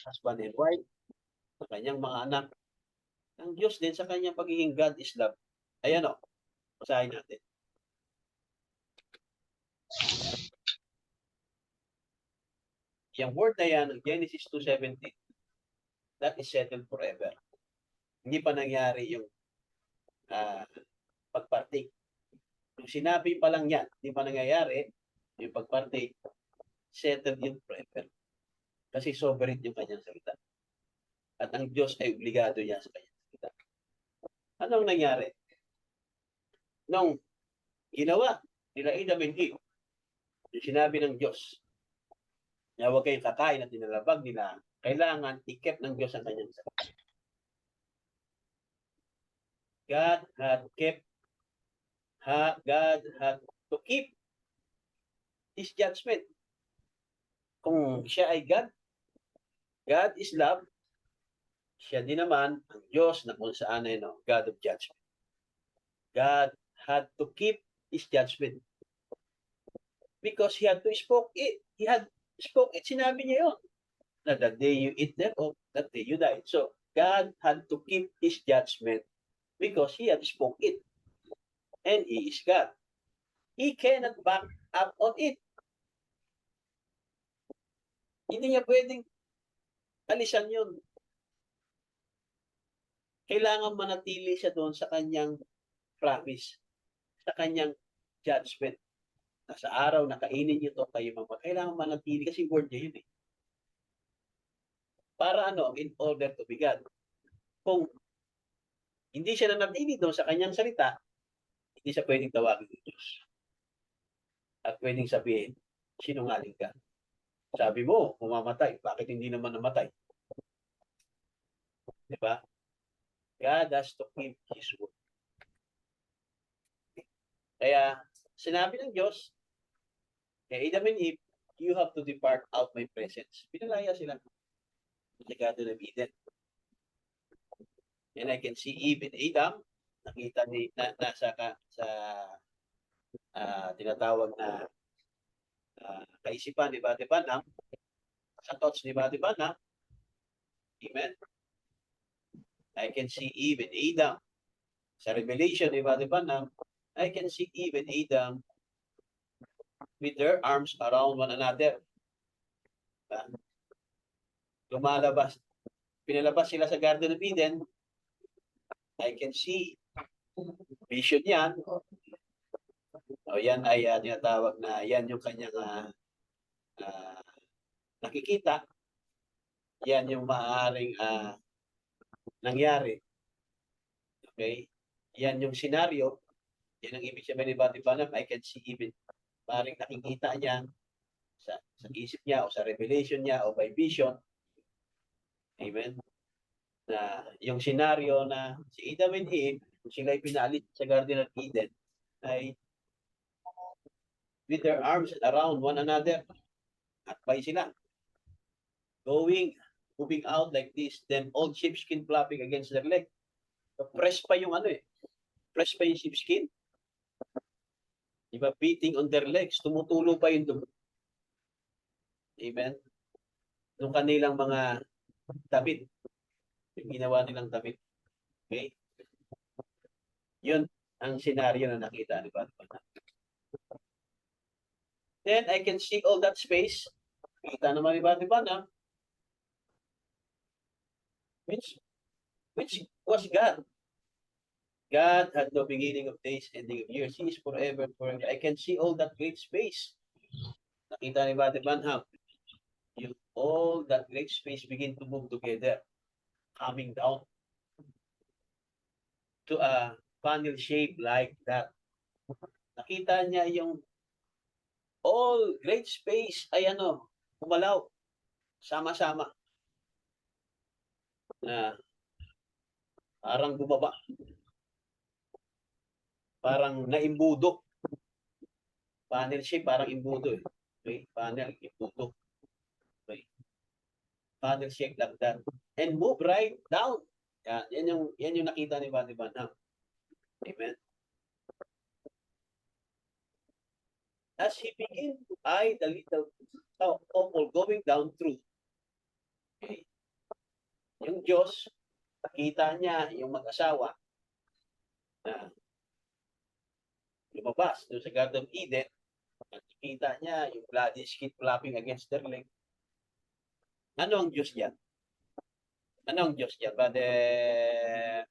husband and wife, sa kanyang mga anak. Ang Diyos din sa kanyang pagiging God is love. Ayan o, basahin natin. Yung word na yan, Genesis 2:17, that is settled forever. Hindi pa nangyari yung pagpartake. Yung sinabi pa lang yan, hindi pa nangyayari, yung pagpartake, settled yun forever. Kasi sovereign yung kanyang salita. At ang Diyos ay obligado niya sa kanyang salita. Anong nangyari? Nung ginawa nila Adam and Eve, yung sinabi ng Diyos, na huwag kayong kakain at nilalabag nila, kailangan i-keep ng Diyos ang kanyang salita. God had to keep His judgment. Kung siya ay God is love, siya din naman ang Diyos na kung saan ay God of judgment. God had to keep His judgment because He had to spoke it. He had spoke it. Sinabi niya yun. Na the day you eat thereof, that day you die. So, God had to keep His judgment because He had spoke it. And He is God. He cannot back up on it. Hindi niya pwedeng alisan yun. Kailangan manatili siya doon sa kanyang promise, sa kanyang judgment. Na sa araw na kainin niyo ito, kayo kailangan manatili kasi word niya yun eh. Para in order to be God. Kung hindi siya nanatili doon sa kanyang salita, hindi siya pwedeng tawagin ng Diyos. At pwedeng sabihin, sinungaling ka. Sabi mo, mamamatay. Bakit hindi naman namatay? Diba? God has to keep His word. Kaya, sinabi ng Diyos, kay Adam and Eve, you have to depart out my presence. Pinalaya sila sa Garden of Eden. And I can see Eve and Adam, nakita ni nasa sa tinatawag na kaisipan ni Bati Banam, sa thoughts ni Bati Banam. Amen. I can see Eve and Adam. Sa revelation ni Bati Banam, I can see Eve and Adam with their arms around one another. Lumalabas. Pinalabas sila sa Garden of Eden. I can see. Vision yan. O yan ay tinatawag na yan yung kanyang nakikita. Yan yung maaaring nangyari. Okay? Yan yung senaryo. Yan ang ibig sabihin ni Bati Banam. I can see even maaaring nakikita niya sa isip niya o sa revelation niya o by vision. Amen. Na yung senaryo na si Adam and Eve, kung sila ay pinalit sa Garden of Eden, ay with their arms around one another. At by sila. Moving out like this, then old sheepskin flapping against their leg. So, press pa yung press pa yung sheepskin. Diba? Beating on their legs. Tumutulo pa yung dugo. Amen? Nung kanilang mga damit. Yung ginawa nilang damit. Okay? Yun ang senaryo na nakita ni Batman. Then I can see all that space. Kita naman iba na. Which was God. God had no beginning of days, ending of years. He is forever, forever. I can see all that great space. Nakita ni Bate Banham. All that great space begin to move together, coming down to a funnel shape like that. Nakita niya yung all great space ay kumalaw, sama-sama. Na parang bumaba. Parang naimbudo. Funnel shape, parang imbudo eh. Okay? Funnel, imbudo. Okay? Funnel shape like that. And move right down. Yan yung nakita ni Bate Banham. Amen. As he began to eye the little couple going down through, okay, yung Diyos, nakita niya yung mag-asawa na lumabas doon sa Garden of Eden, nakita niya yung bloody skin flapping against their leg. Ano ang Diyos yan? Ano ang Diyos yan? Brother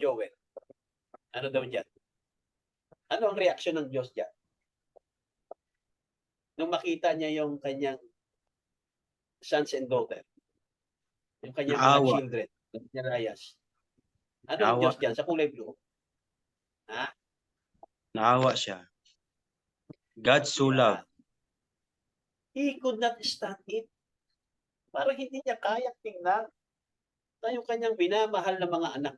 Joel, ano daw dyan? Ano ang reaksyon ng Diyos dyan? Nung makita niya yung kanyang sons and daughter, yung kanyang mga Naawa. children, yung Rayas. Ano ang Naawa. Diyos dyan sa kulay blue? Ha? Naawa siya. God so Yeah. loved. He could not stand it. Parang hindi niya kayang tingnan na yung kanyang minamahal na mga anak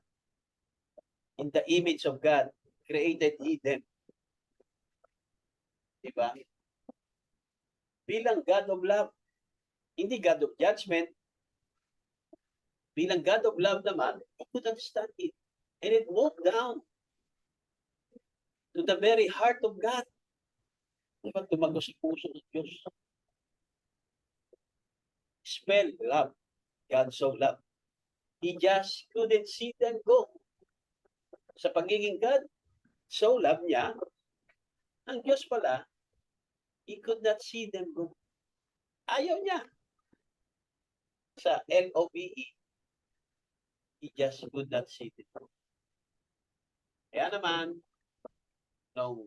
in the image of God, created Eden. Diba? Bilang God of love, hindi God of judgment. Bilang God of love naman, he could understand it. And it moved down to the very heart of God. Diba? Tumago sa puso ng Diyos. Spell love. God so loved. He just couldn't see them go. Sa pagiging God, so love niya, ang Diyos pala, he could not see them go. Ayaw niya. Sa L-O-V-E, he just could not see them go. Kaya naman, nung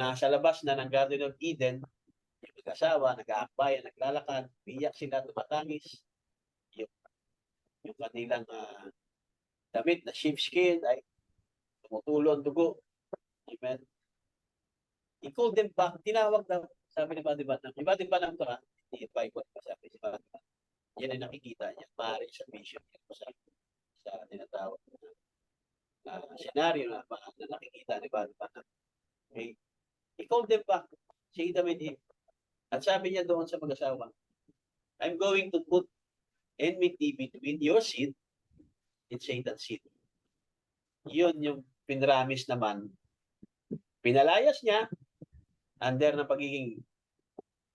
nasa labas na ng Garden of Eden, yung mag-asawa, nag-aakbayan, naglalakad, biyak sila, tumatangis. Yung kanilang damit na sheepskin ay tumutulo ang dugo. Amen. He called them back. Tinawag daw. Sabi ni Bate Banham. Yung Bate Banham to hindi yung Bible. Sabi si Bate Banham. Yan ay nakikita niya. Maaari sa vision niya sa tinatawag na senaryo na nakikita ni Bate Banham. Okay. He called them back. Si Adam and Eve. At sabi niya doon sa mag-asawa, I'm going to put enmity between your seed and Satan's seed. Yun yung pinramis naman. Pinalayas niya under ng pagiging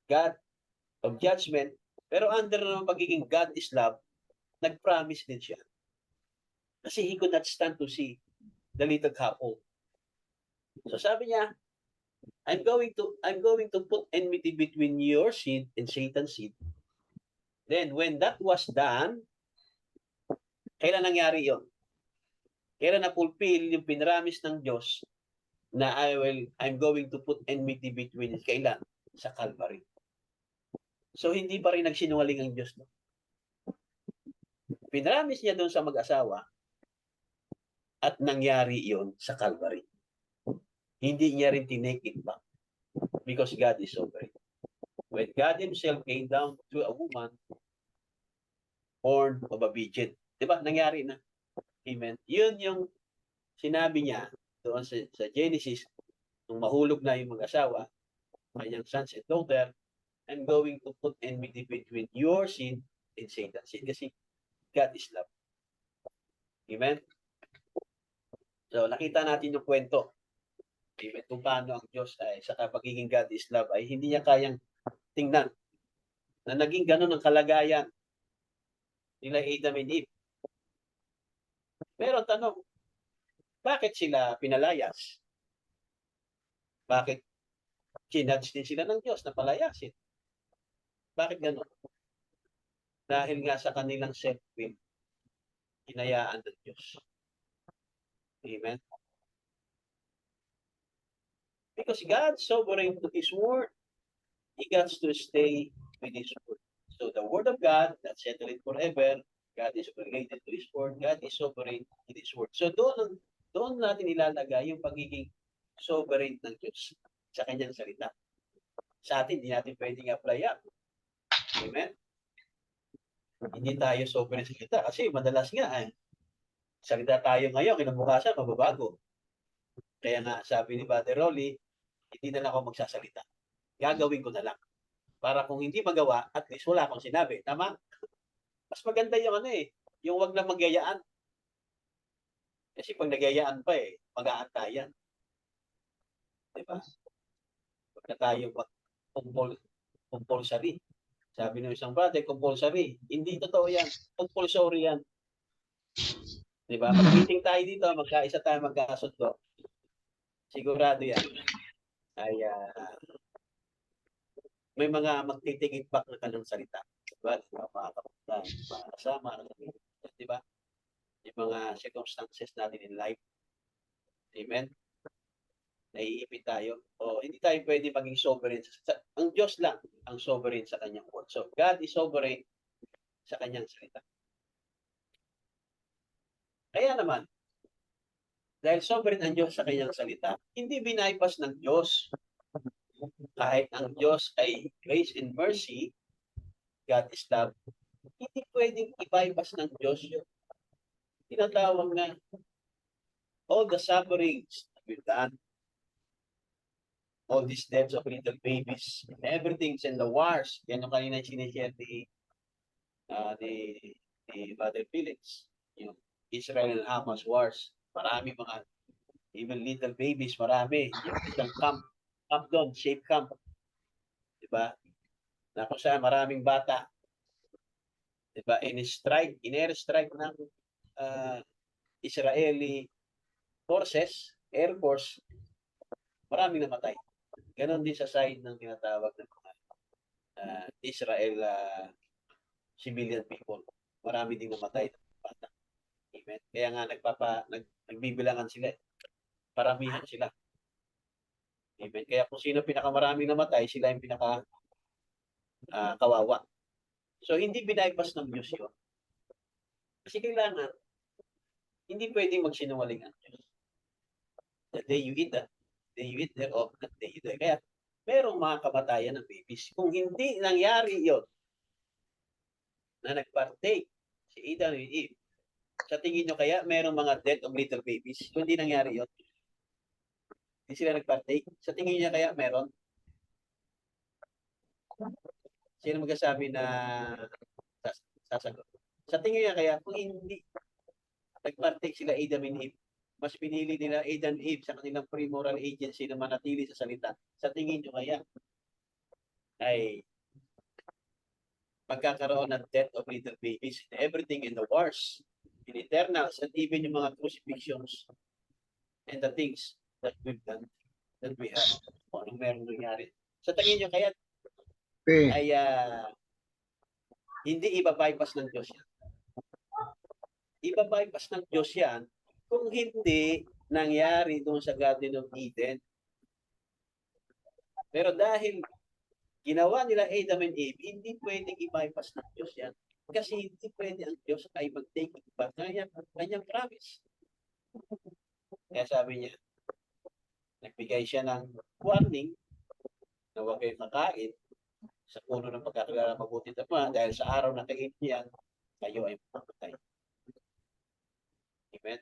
God of judgment, pero under ng pagiging God is love, nag-promise din siya. Kasi he could not stand to see the little couple. So sabi niya, I'm going to put enmity between your seed and Satan's seed. Then when that was done, kailan nangyari yon? Kailan na-fulfill yung pinramis ng Diyos na I'm going to put enmity between, kailan? Sa Calvary. So hindi pa rin nagsinungaling ang Diyos. No? Pinramis niya doon sa mag-asawa at nangyari yon sa Calvary. Hindi niya rin tinake it back because God is so great. When God himself came down to a woman born of a virgin, di ba? Nangyari na. Amen. Yun yung sinabi niya doon sa Genesis, nung mahulog na yung mag-asawa, kanyang sons and daughter, I'm going to put enmity between your seed and Satan's seed. Kasi God is love. Amen? So, nakita natin yung kwento. Amen? Kung paano ang Diyos ay sa pagiging God is love ay hindi niya kayang tingnan na naging ganun ang kalagayan nila Adam and Eve. Pero tanong, bakit sila pinalayas? Bakit Kinudge din sila ng Diyos na palayasin. Bakit gano'n? Dahil nga sa kanilang self-will, hinayaan ng Diyos. Amen? Because God's sovereign to His word, He got to stay with His word. So the word of God, that settled it forever, God is related to His word, God is sovereign in His word. So doon natin ilalagay yung pagiging sovereign ng Diyos sa kanyang salita. Sa atin, hindi natin pwedeng apply yan. Amen? Hindi tayo sovereign sa salita kasi madalas nga, salita tayo ngayon, kinabukasan, mababago. Kaya nga, sabi ni Brother Rolly, hindi na lang ako magsasalita. Gagawin ko na lang. Para kung hindi magawa, at least wala akong sinabi. Tama? Mas maganda yung yung wag na magyayaan. Kasi pag nagyayaan pa mag-aantayan. Diba? Wag na tayo compulsory. Sabi ng isang brother, compulsory. Hindi totoo yan. Compulsory yan. Diba? Mag-meeting tayo dito, magkaisa tayo magkasundo. Sigurado yan. Ay, may mga magtitigit back na kanyang salita. Diba? Mga kapunan, mga kasama, diba? Yung mga circumstances natin in life. Amen? Naiipit tayo. O hindi tayo pwede maging sovereign. Ang Diyos lang ang sovereign sa kanyang word. So, God is sovereign sa kanyang salita. Kaya naman, dahil sovereign ang Diyos sa kanyang salita, hindi binaypas ng Diyos. Kahit ang Diyos ay grace and mercy, God is love, hindi pwedeng i-bypass ng Diyos yun. Tinatawag na all the sufferings that we've done, all these deaths of little babies, everything's in the wars. Yan yung kanina sinishare ni Brother Felix. Yung Israel and Hamas wars. Marami mga, even little babies, marami. Yung isang camp doon, shape camp. Diba? Na kung saan maraming bata. Diba? In-air strike ng Israeli forces, Air Force, maraming namatay. Ganon din sa side ng tinatawag ng Israel civilian people. Marami din namatay ng bata. Amen. Kaya nga nagbibilangan sila. Paramihan sila. Amen. Kaya kung sino pinakamaraming namatay, sila yung pinaka kawawa. So hindi binaypas ng Diyos yun. Kasi kailangan, hindi pwedeng magsinungaling ang Diyos. The day you eat thereof, the day you die. Kaya merong mga kamatayan ng babies. Kung hindi nangyari yon na nagpartake si Adam and Eve, sa tingin nyo kaya merong mga death of little babies? Kung hindi nangyari yon, hindi sila nagpartake. Sa tingin nyo kaya meron? Sino magsasabi na sasagot? Sa tingin nyo kaya kung hindi nagpartake sila Adam and Eve, mas pinili nila Adam and Eve sa kanilang pre-moral agency na manatili sa salita. Sa tingin nyo kaya ay magkakaroon ng death of little babies, everything in the wars, in eternals, and even yung mga crucifixions and the things that we've done, that we have, kung anong meron nangyari. Sa tingin nyo kaya ay hindi iba-bypass ng Diyos yan. Iba-bypass ng Diyos yan kung hindi nangyari doon sa Garden of Eden. Pero dahil ginawa nila Adam and Eve, hindi pwedeng i-bypass ng Diyos yan. Kasi hindi pwede ang Diyos ay mag-take back ng kanyang promise. Kaya sabi niya, nagbigay siya ng warning na huwag kayong kakain sa puno ng pagkakilala mabuti at masama dahil sa araw na kain niyan, kayo ay mapapatay. Amen?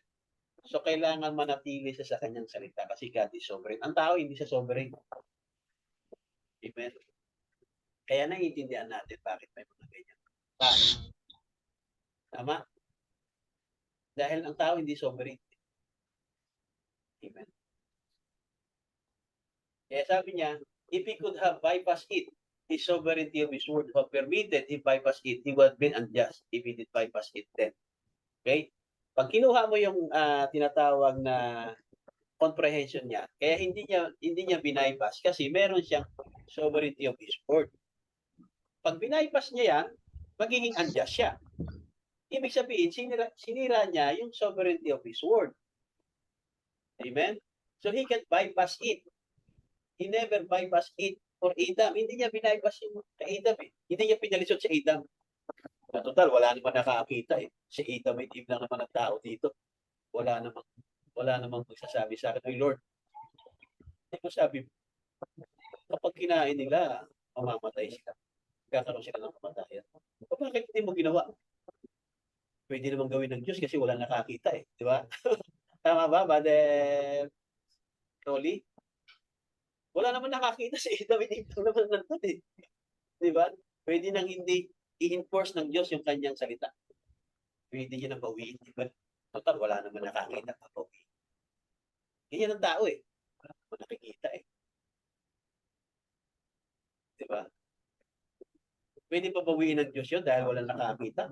So, kailangan manatili siya sa kanyang salita kasi God is sovereign. Ang tao, hindi siya sovereign. Amen? Kaya naiintindihan natin bakit may mga ganyan. Tama? Dahil ang tao hindi sovereign. Amen? Kaya sabi niya, if he could have bypassed it, his sovereignty of his word have permitted he bypass it, he would have been unjust if he did bypass it then. Okay? Pag kinuha mo yung tinatawag na comprehension niya. Kaya hindi niya binaypas kasi meron siyang sovereignty of His word. Pag binaypas niya yan, magiging unjust siya. Ibig sabihin, sinira niya yung sovereignty of His word. Amen? So he can bypass it. He never bypass it for Adam. Hindi niya binaypas yung kay Adam eh. Hindi niya pinalisod si Adam. Na total, wala naman nakakita eh. Si Adam at Eve lang naman ang tao dito. Wala namang magsasabi sa akin, "Ay Lord, hindi ko sabi, kapag kinain nila, mamamatay sila. Kakaroon sila ng kamatayan. O bakit hindi mo ginawa? Pwede namang gawin ng Diyos kasi wala nakakita eh. Di ba? Tama ba, Brother Rolly? Wala naman nakakita si Adam at Eve lang naman nandun eh. Di ba? Pwede nang hindi i-enforce ng Diyos yung kanyang salita. Pwede niya nang bawiin. Di ba? Total, wala naman nakakita pa bawiin. Ganyan ang tao eh. Wala naman nakikita eh. Di ba? Pwede pa bawiin ng Diyos yun dahil walang nakakita.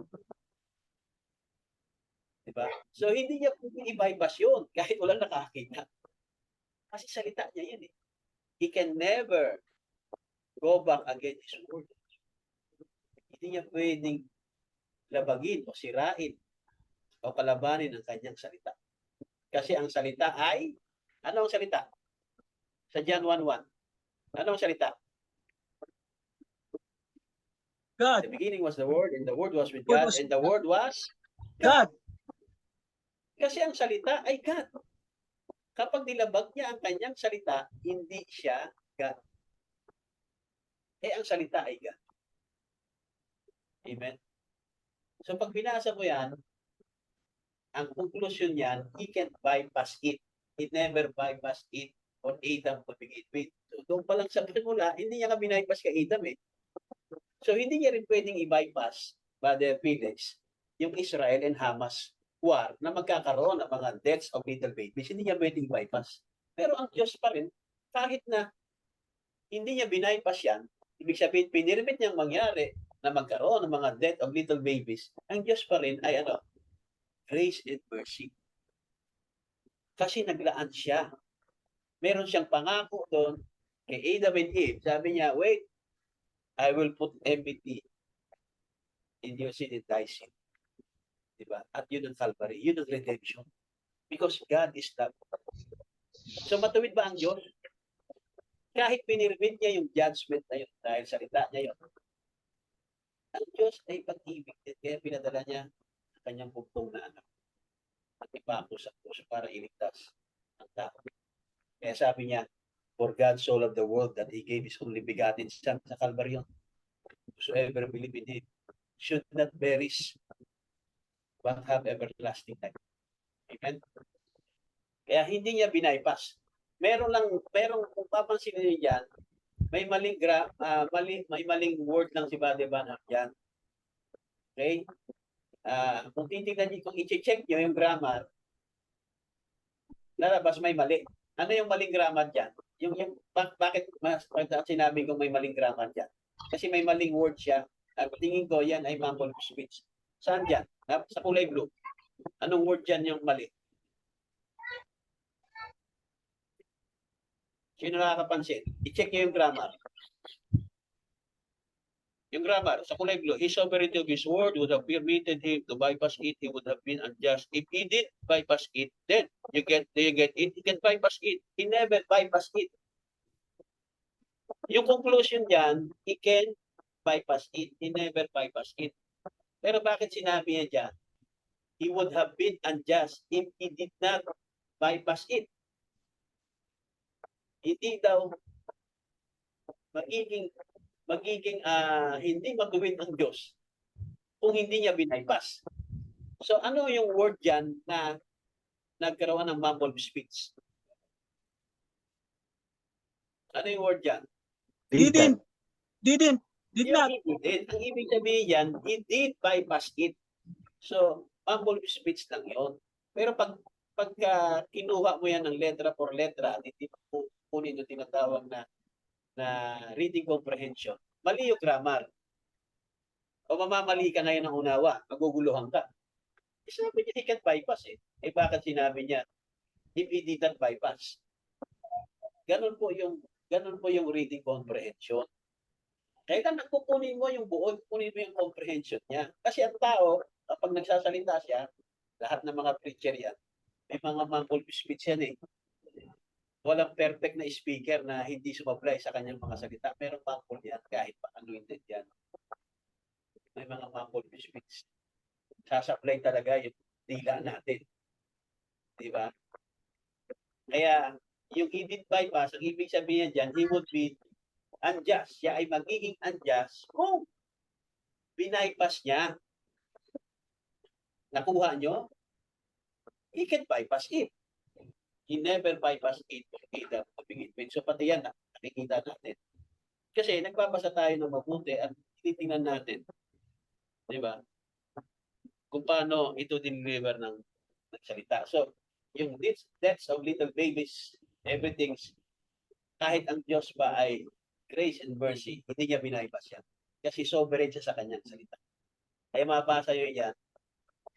Di ba? So, hindi niya pwede i-bypass yun kahit walang nakakita. Kasi salita niya yun eh. He can never go back against His word. Hindi niya pwedeng labagin o sirain o kalabanin ang kanyang salita. Kasi ang salita ay, ano ang salita? Sa John 1:1. Ano ang salita? God. The beginning was the Word, and the Word was with Word God, was and the Word was God. Kasi ang salita ay God. Kapag nilabag niya ang kanyang salita, hindi siya God. Ang salita ay God. Amen? So pag binasa mo yan, ang conclusion niyan, he can't bypass it. He never bypass it on Adam to begin with. So doon pa lang sa mula, hindi niya ka binaypass kay Adam eh. So hindi niya rin pwedeng i-bypass, Brother Felix, yung Israel and Hamas war na magkakaroon ng mga deaths of little babies. Hindi niya pwedeng bypass. Pero ang Diyos pa rin, kahit na hindi niya binaypass yan, ibig sabihin, pinirmit niyang mangyari na magkaroon ng mga death of little babies, ang Diyos pa rin ay ano? Grace and mercy. Kasi naglaan siya. Meron siyang pangako doon kay Adam and Eve. Sabi niya, wait, I will put enmity in your sin and thy sin. Diba? At yun ang Calvary. Yun ang redemption. Because God is love. So matuwid ba ang Diyos? Kahit pinirmit niya yung judgment na yun dahil salita niya yun. Ang Diyos ay pag-ibig. Kaya pinadala niya ang kanyang bugtong na anak. At ipako sa krus para iligtas ang tao. Kaya sabi niya, for God so loved the world that He gave His only begotten Son sa Calvary. Whosoever believe in Him should not perish but have everlasting life. Amen? Kaya hindi niya binaypass. Merong kung papansin niyo diyan, may maling word lang si Brother Banham diyan. Okay? Kung titignan niyo, kung i-check niyo yung grammar, lalabas may mali. Ano yung maling grammar diyan? Bakit sinabi ko may maling grammar diyan? Kasi may maling word siya. Tingin ko yan ay mumble speech. Saan diyan? Sa kulay blue. Anong word diyan yung mali? Sino nakakapansin? I-check niyo yung grammar. Yung grammar, sa kulay blue, His sovereignty of His word would have permitted Him to bypass it. He would have been unjust. If He did bypass it, then you get it. He can bypass it. He never bypass it. Yung conclusion diyan, He can bypass it. He never bypass it. Pero bakit sinabi niya diyan? He would have been unjust if He did not bypass it. Hindi daw magiging hindi matuwid ang Diyos kung hindi niya binaypass. So ano yung word diyan na nagkaroon ng mumble speech? Ano yung word diyan? Did not. Ang ibig sabihin yan, he did bypass it. So, mumble speech lang yun. Pero pagka kinuha mo yan ng letra for letra, at hindi mo kunin yung tinatawag na reading comprehension, mali yung grammar. O mamamali ka ngayon ng unawa, maguguluhan ka. Sabi niya, he can't bypass eh. Bakit sinabi niya, if he didn't bypass. Ganun po yung reading comprehension. Kailangan kukunin mo yung buo, kukunin mo yung comprehension niya. Kasi ang tao, kapag nagsasalita siya, lahat ng mga preacher yan, may mga mumble speech yan eh. Walang perfect na speaker na hindi sumablay sa kanyang mga salita. Merong mumble yan kahit pa anointed yan. May mga mumble speech. Sasablay talaga yung dila natin. Di ba? Kaya, yung he did bypass, ang ibig sabihin dyan, he would be unjust. Siya ay magiging unjust kung binaypass niya. Nakuha nyo? He can bypass it. He never bypass it to begin with. So pati yan, nakikita natin. Kasi nagbabasa tayo ng mabuti at tinitingnan natin. Di ba? Kung paano ito deliver ng salita. So, yung deaths of little babies, everything's, kahit ang Diyos ba ay grace and mercy, hindi niya binaypas yan. Kasi sovereign siya sa kanyang salita. Kaya mabasa nyo yan,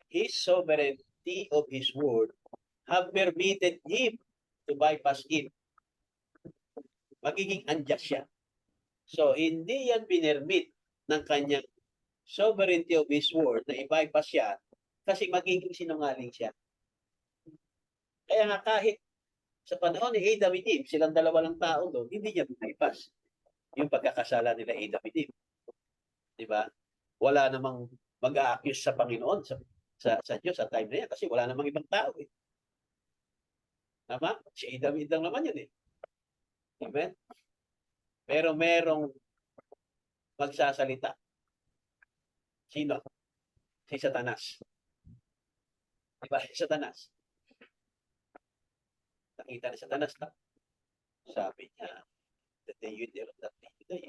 His sovereignty of His word have permitted Him to bypass it. Magiging unjust siya. So, hindi yan pinermit ng kanyang sovereignty of His word na i-bypass siya kasi magiging sinungaling siya. Kaya nga kahit sa panahon ni Adam and Eve, silang dalawa lang tao doon, hindi niya bypass yung pagkakasala nila Adam and Eve. Diba? Wala namang mag-a-accuse sa Panginoon, sa Diyos sa time na yan, kasi wala namang ibang tao eh. Tama? Si Adam and Eve lang naman yun eh. Amen? Pero merong magsasalita. Sino? Si Satanas. Diba? Si Satanas. Nakita ni Satanas na. Sabi niya, the day you dare, that day you die.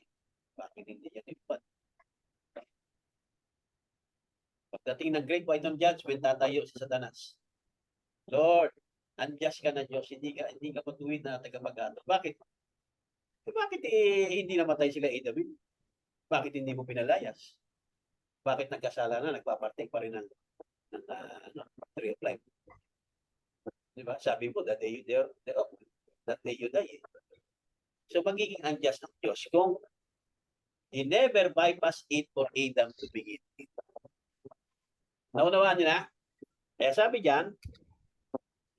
Bakit hindi niya nipad? Pagdating ng Great White Throne Judgment, tatayo si Satanas. Lord, unjust ka na Diyos, hindi ka matuwid na tagapag-ato. Bakit? Bakit hindi namatay sila Adam? Bakit hindi mo pinalayas? Bakit nagkasala na, nagpapartake pa rin ng tree of life? Diba? Sabi mo, that day you dare, that day you die. So, magiging unjust ng Diyos kung He never bypass it for Adam to begin with. Naunawaan niyo na? Kaya sabi diyan,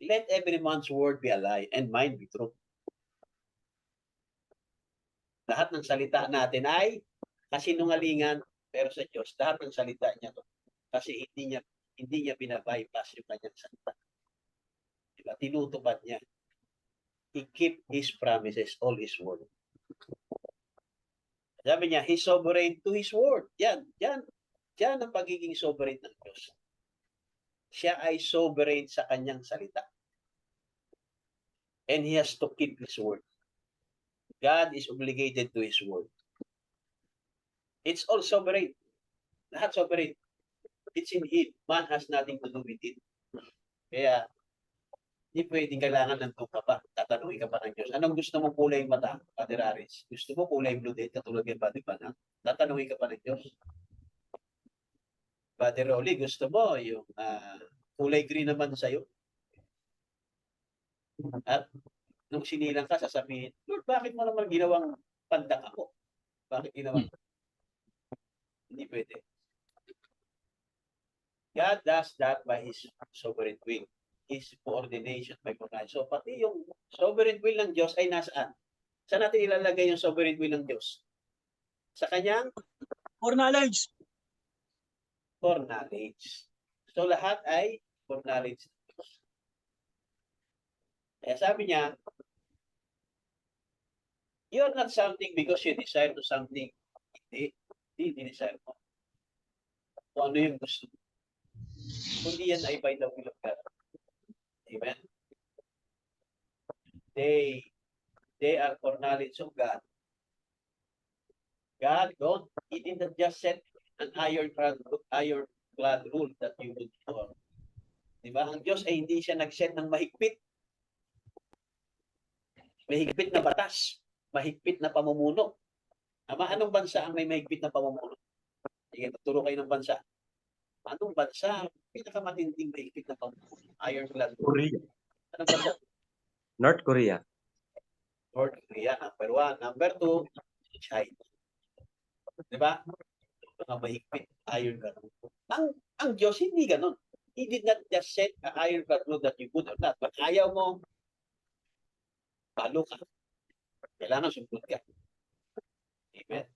let every man's word be a lie and mine be true. Lahat ng salita natin ay kasinungalingan, pero sa Diyos, lahat ng salita niya to. Kasi hindi niya binabypass yung kanyang salita. Diba? Tinutupad niya. He keep His promises, all His word. Sabi niya, He's sovereign to His word. Yan ang pagiging sovereign ng Diyos. Siya ay sovereign sa kanyang salita. And He has to keep His word. God is obligated to His word. It's all sovereign. Lahat sovereign. It's in Him. Man has nothing to do with it. Kaya, hindi pwedeng kailangan ng ka pa. Tatanungin ka pa ng Diyos. Anong gusto mo kulay mata, Father Aris? Gusto mo kulay blue din, katulad ng Father Panang? Tatanungin ka pa ng Diyos. Father Rolly, gusto mo yung kulay green naman sa'yo? At nung sinilang ka, sasabihin, Lord, bakit mo naman ginawang pandak ako? Bakit ginawang? Hindi pwede. God does that by His sovereign will. His coordination by coordination. So, pati yung sovereign will ng Diyos ay nasaan? Saan natin ilalagay yung sovereign will ng Diyos? Sa kanyang? For knowledge. For knowledge. So, lahat ay for knowledge ng Diyos. Kaya sabi niya, you're not something because you desire to something. Hindi desire mo. Kung ano yung gusto mo. Kundi yan ay by the will of God. Amen. They are for knowledge of God. He didn't just set an ironclad rule that you would follow. Diba? Ang Diyos ay hindi siya nag-set ng mahigpit na batas, mahigpit na pamumuno. Anong bansa ang may mahigpit na pamumuno? Sige, tuturo kayo ng bansa. Anong bansa? Pinakamatinding mahigpit na pamumuno. Ironclad rule. Anong bansa? North Korea. North Korea, number 1. Number 2, China. Di ba? Mga mahigpit, iron God. Ang Diyos, hindi ganun. He did not just set an iron God rule that you could or not. But ayaw mo, palo ka. Kailangan sumunod ka. Amen?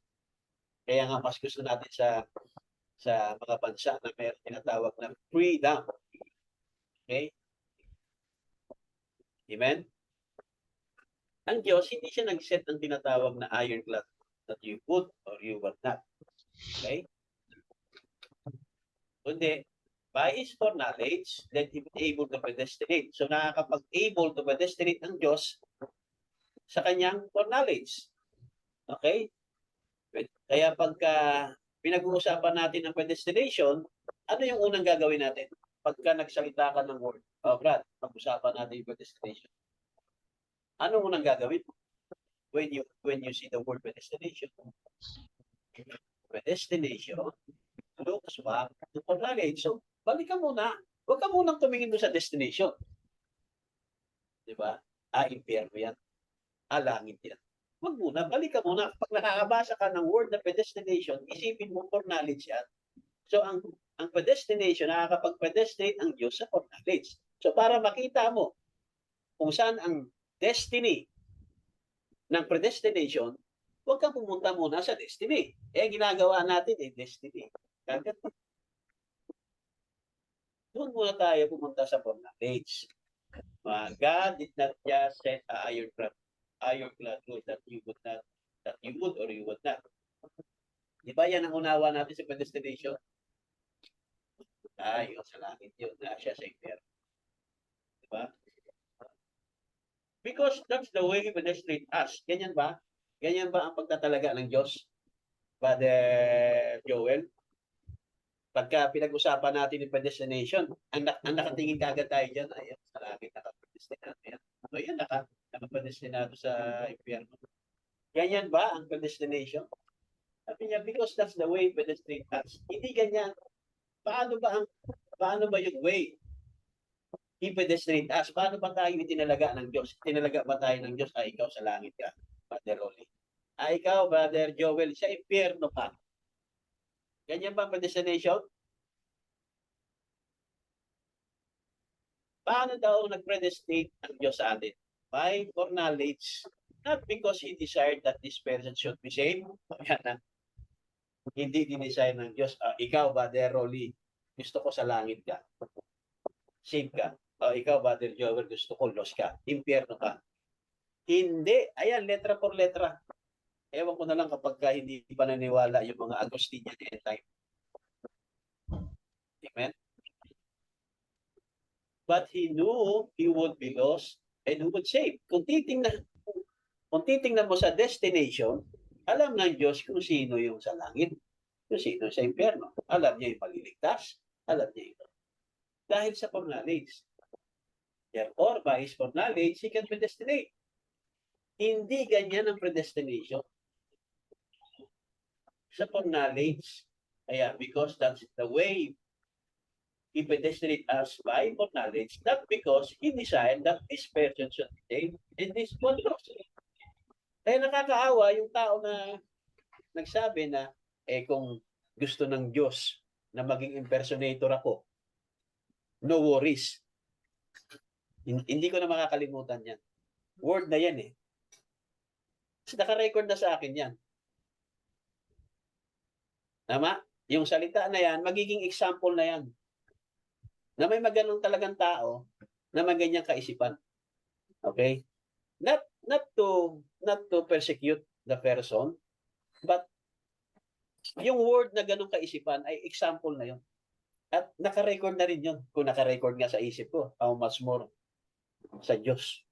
Kaya nga mas gusto natin sa mga bansa na may tinatawag na freedom. Okay? Amen? Ang Diyos, hindi siya nag-set ng tinatawag na ironclad that you would or you would not. Okay? Kundi, by His foreknowledge, that He was able to predestinate. So, nakakapag-able to predestinate ng Diyos sa kanyang foreknowledge. Okay? Kaya pagka pinag-uusapan natin ang predestination, ano yung unang gagawin natin? Pagka nagsalita ka ng word. Oh, Brad, pag-usapan natin yung predestination. Ano unang gagawin? When you see the word predestination. Predestination, looks back to foreknowledge. So, balik ka muna. Huwag ka munang tumingin mo sa destination. Di ba? Impyerno yan. Langit yan. Huwag muna, balik ka muna. Pag nakakabasa ka ng word na predestination, isipin mo foreknowledge yan. So, ang predestination, nakakapag-predestinate ang Diyos sa foreknowledge. So, para makita mo kung saan ang destiny ng predestination, huwag kang pumunta muna sa destiny. Ginagawa natin destiny. Doon muna tayo pumunta sa foreknowledge. God did not just set a ironclad rule that you would or you would not. Di ba yan ang unawa natin sa predestination? Yun sa langit yun. Siya sa impyerno. Di ba? Because that's the way He predestinate us. Ganyan ba? Ganyan ba ang pagtatalaga ng Diyos? Brother Joel? Pagka pinag-usapan natin yung predestination, ang nakatingin kagad tayo dyan, ayan, sa langit nakapredestinado yan. So yan, nakapredestinado sa impyerno. Ganyan ba ang predestination? Sabi niya, because that's the way predestinate us. Hindi ganyan. Paano ba yung way He predestinate us? Paano ba tayo itinalaga ng Diyos? Itinalaga ba tayo ng Diyos? Ikaw sa langit ka, Brother Rolly. Ikaw, Brother Joel, sa impyerno ka. Ganyan ba ang predestination? Paano daw nag-predestinate ang Diyos sa atin? By foreknowledge. Not because He desired that this person should be saved. Yan na. Hindi dinesign ng Diyos. Ikaw, Brother Rolly, gusto ko sa langit ka. Save ka. Ikaw, Brother Joel, gusto ko lost ka. Impyerno ka. Hindi. Ayan, letra por letra. Ewan ko na lang kapag hindi pa naniwala yung mga Agustinian end time. Amen? But He knew He would be lost and He would save. Kung titingnan mo sa destination, alam ng Diyos kung sino yung sa langit, kung sino sa impyerno. Alam niya yung paliligtas. Alam niya ito. Dahil sa foreknowledge. Therefore, by His foreknowledge, He can predestinate. Hindi ganyan ang predestination. Sa foreknowledge. Kaya, because that's the way He predestinate us by foreknowledge, not because He desired that this person should be saved and this one lost. Kaya nakakaawa yung tao na nagsabi na, kung gusto ng Diyos na maging impersonator ako, no worries. Hindi ko na makakalimutan yan. Word na yan eh. Naka-record na sa akin yan. Tama? Yung salita na yan, magiging example na yan. Na may maganong talagang tao na maganyang kaisipan. Okay? Not to persecute the person, but yung word na ganong kaisipan ay example na yun. At naka-record na rin yun. Kung naka-record nga sa isip ko, how much more sa Diyos.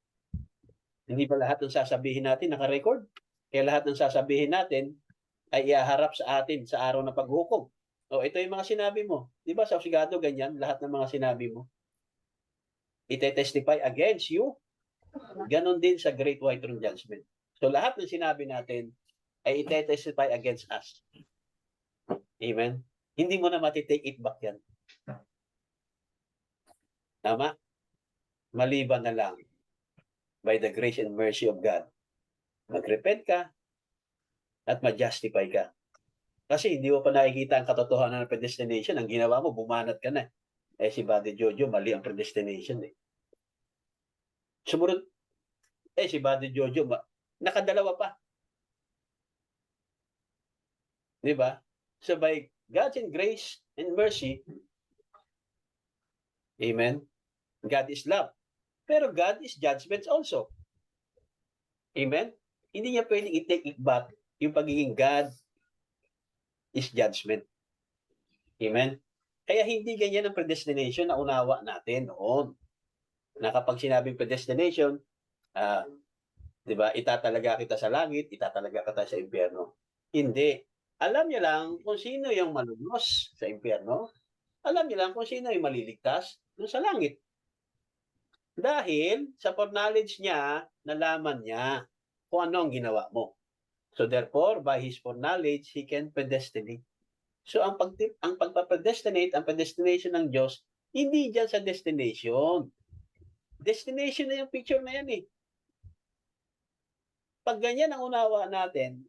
Hindi ba lahat ng sasabihin natin naka-record? Kaya lahat ng sasabihin natin ay iaharap sa atin sa araw ng paghukom. Ito yung mga sinabi mo. Di ba sa Osigado ganyan, lahat ng mga sinabi mo. Ite-testify against you. Ganon din sa Great White Throne Judgment. So lahat ng sinabi natin ay ite-testify against us. Amen? Hindi mo na matitake it back yan. Tama? maliban na lang by the grace and mercy of God. Mag-repent ka at ma-justify ka. Kasi hindi mo pa nakikita ang katotohanan ng predestination. Ang ginawa mo, bumanat ka na. Eh si Buddy Jojo, mali ang predestination eh. Sumunod, si Buddy Jojo, nakadalawa pa. Di ba? So by God's grace and mercy, amen, God is love. Pero God is judgment also. Amen? Hindi niya pwedeng i-take it back yung pagiging God is judgment. Amen? Kaya hindi ganyan ang predestination na unawa natin noon. Na kapag sinabing predestination, di ba, itatalaga kita sa langit, itatalaga kita sa impyerno. Hindi. Alam niya lang kung sino yung malulus sa impyerno. Alam niya lang kung sino yung maliligtas dun sa langit. Dahil sa foreknowledge niya, nalaman niya kung ano ang ginawa mo. So therefore, by his foreknowledge, he can predestinate. So ang pagpa-predestinate, ang predestination ng Diyos, hindi dyan sa destination. Destination na yung picture na yan eh. Pag ganyan ang unawa natin,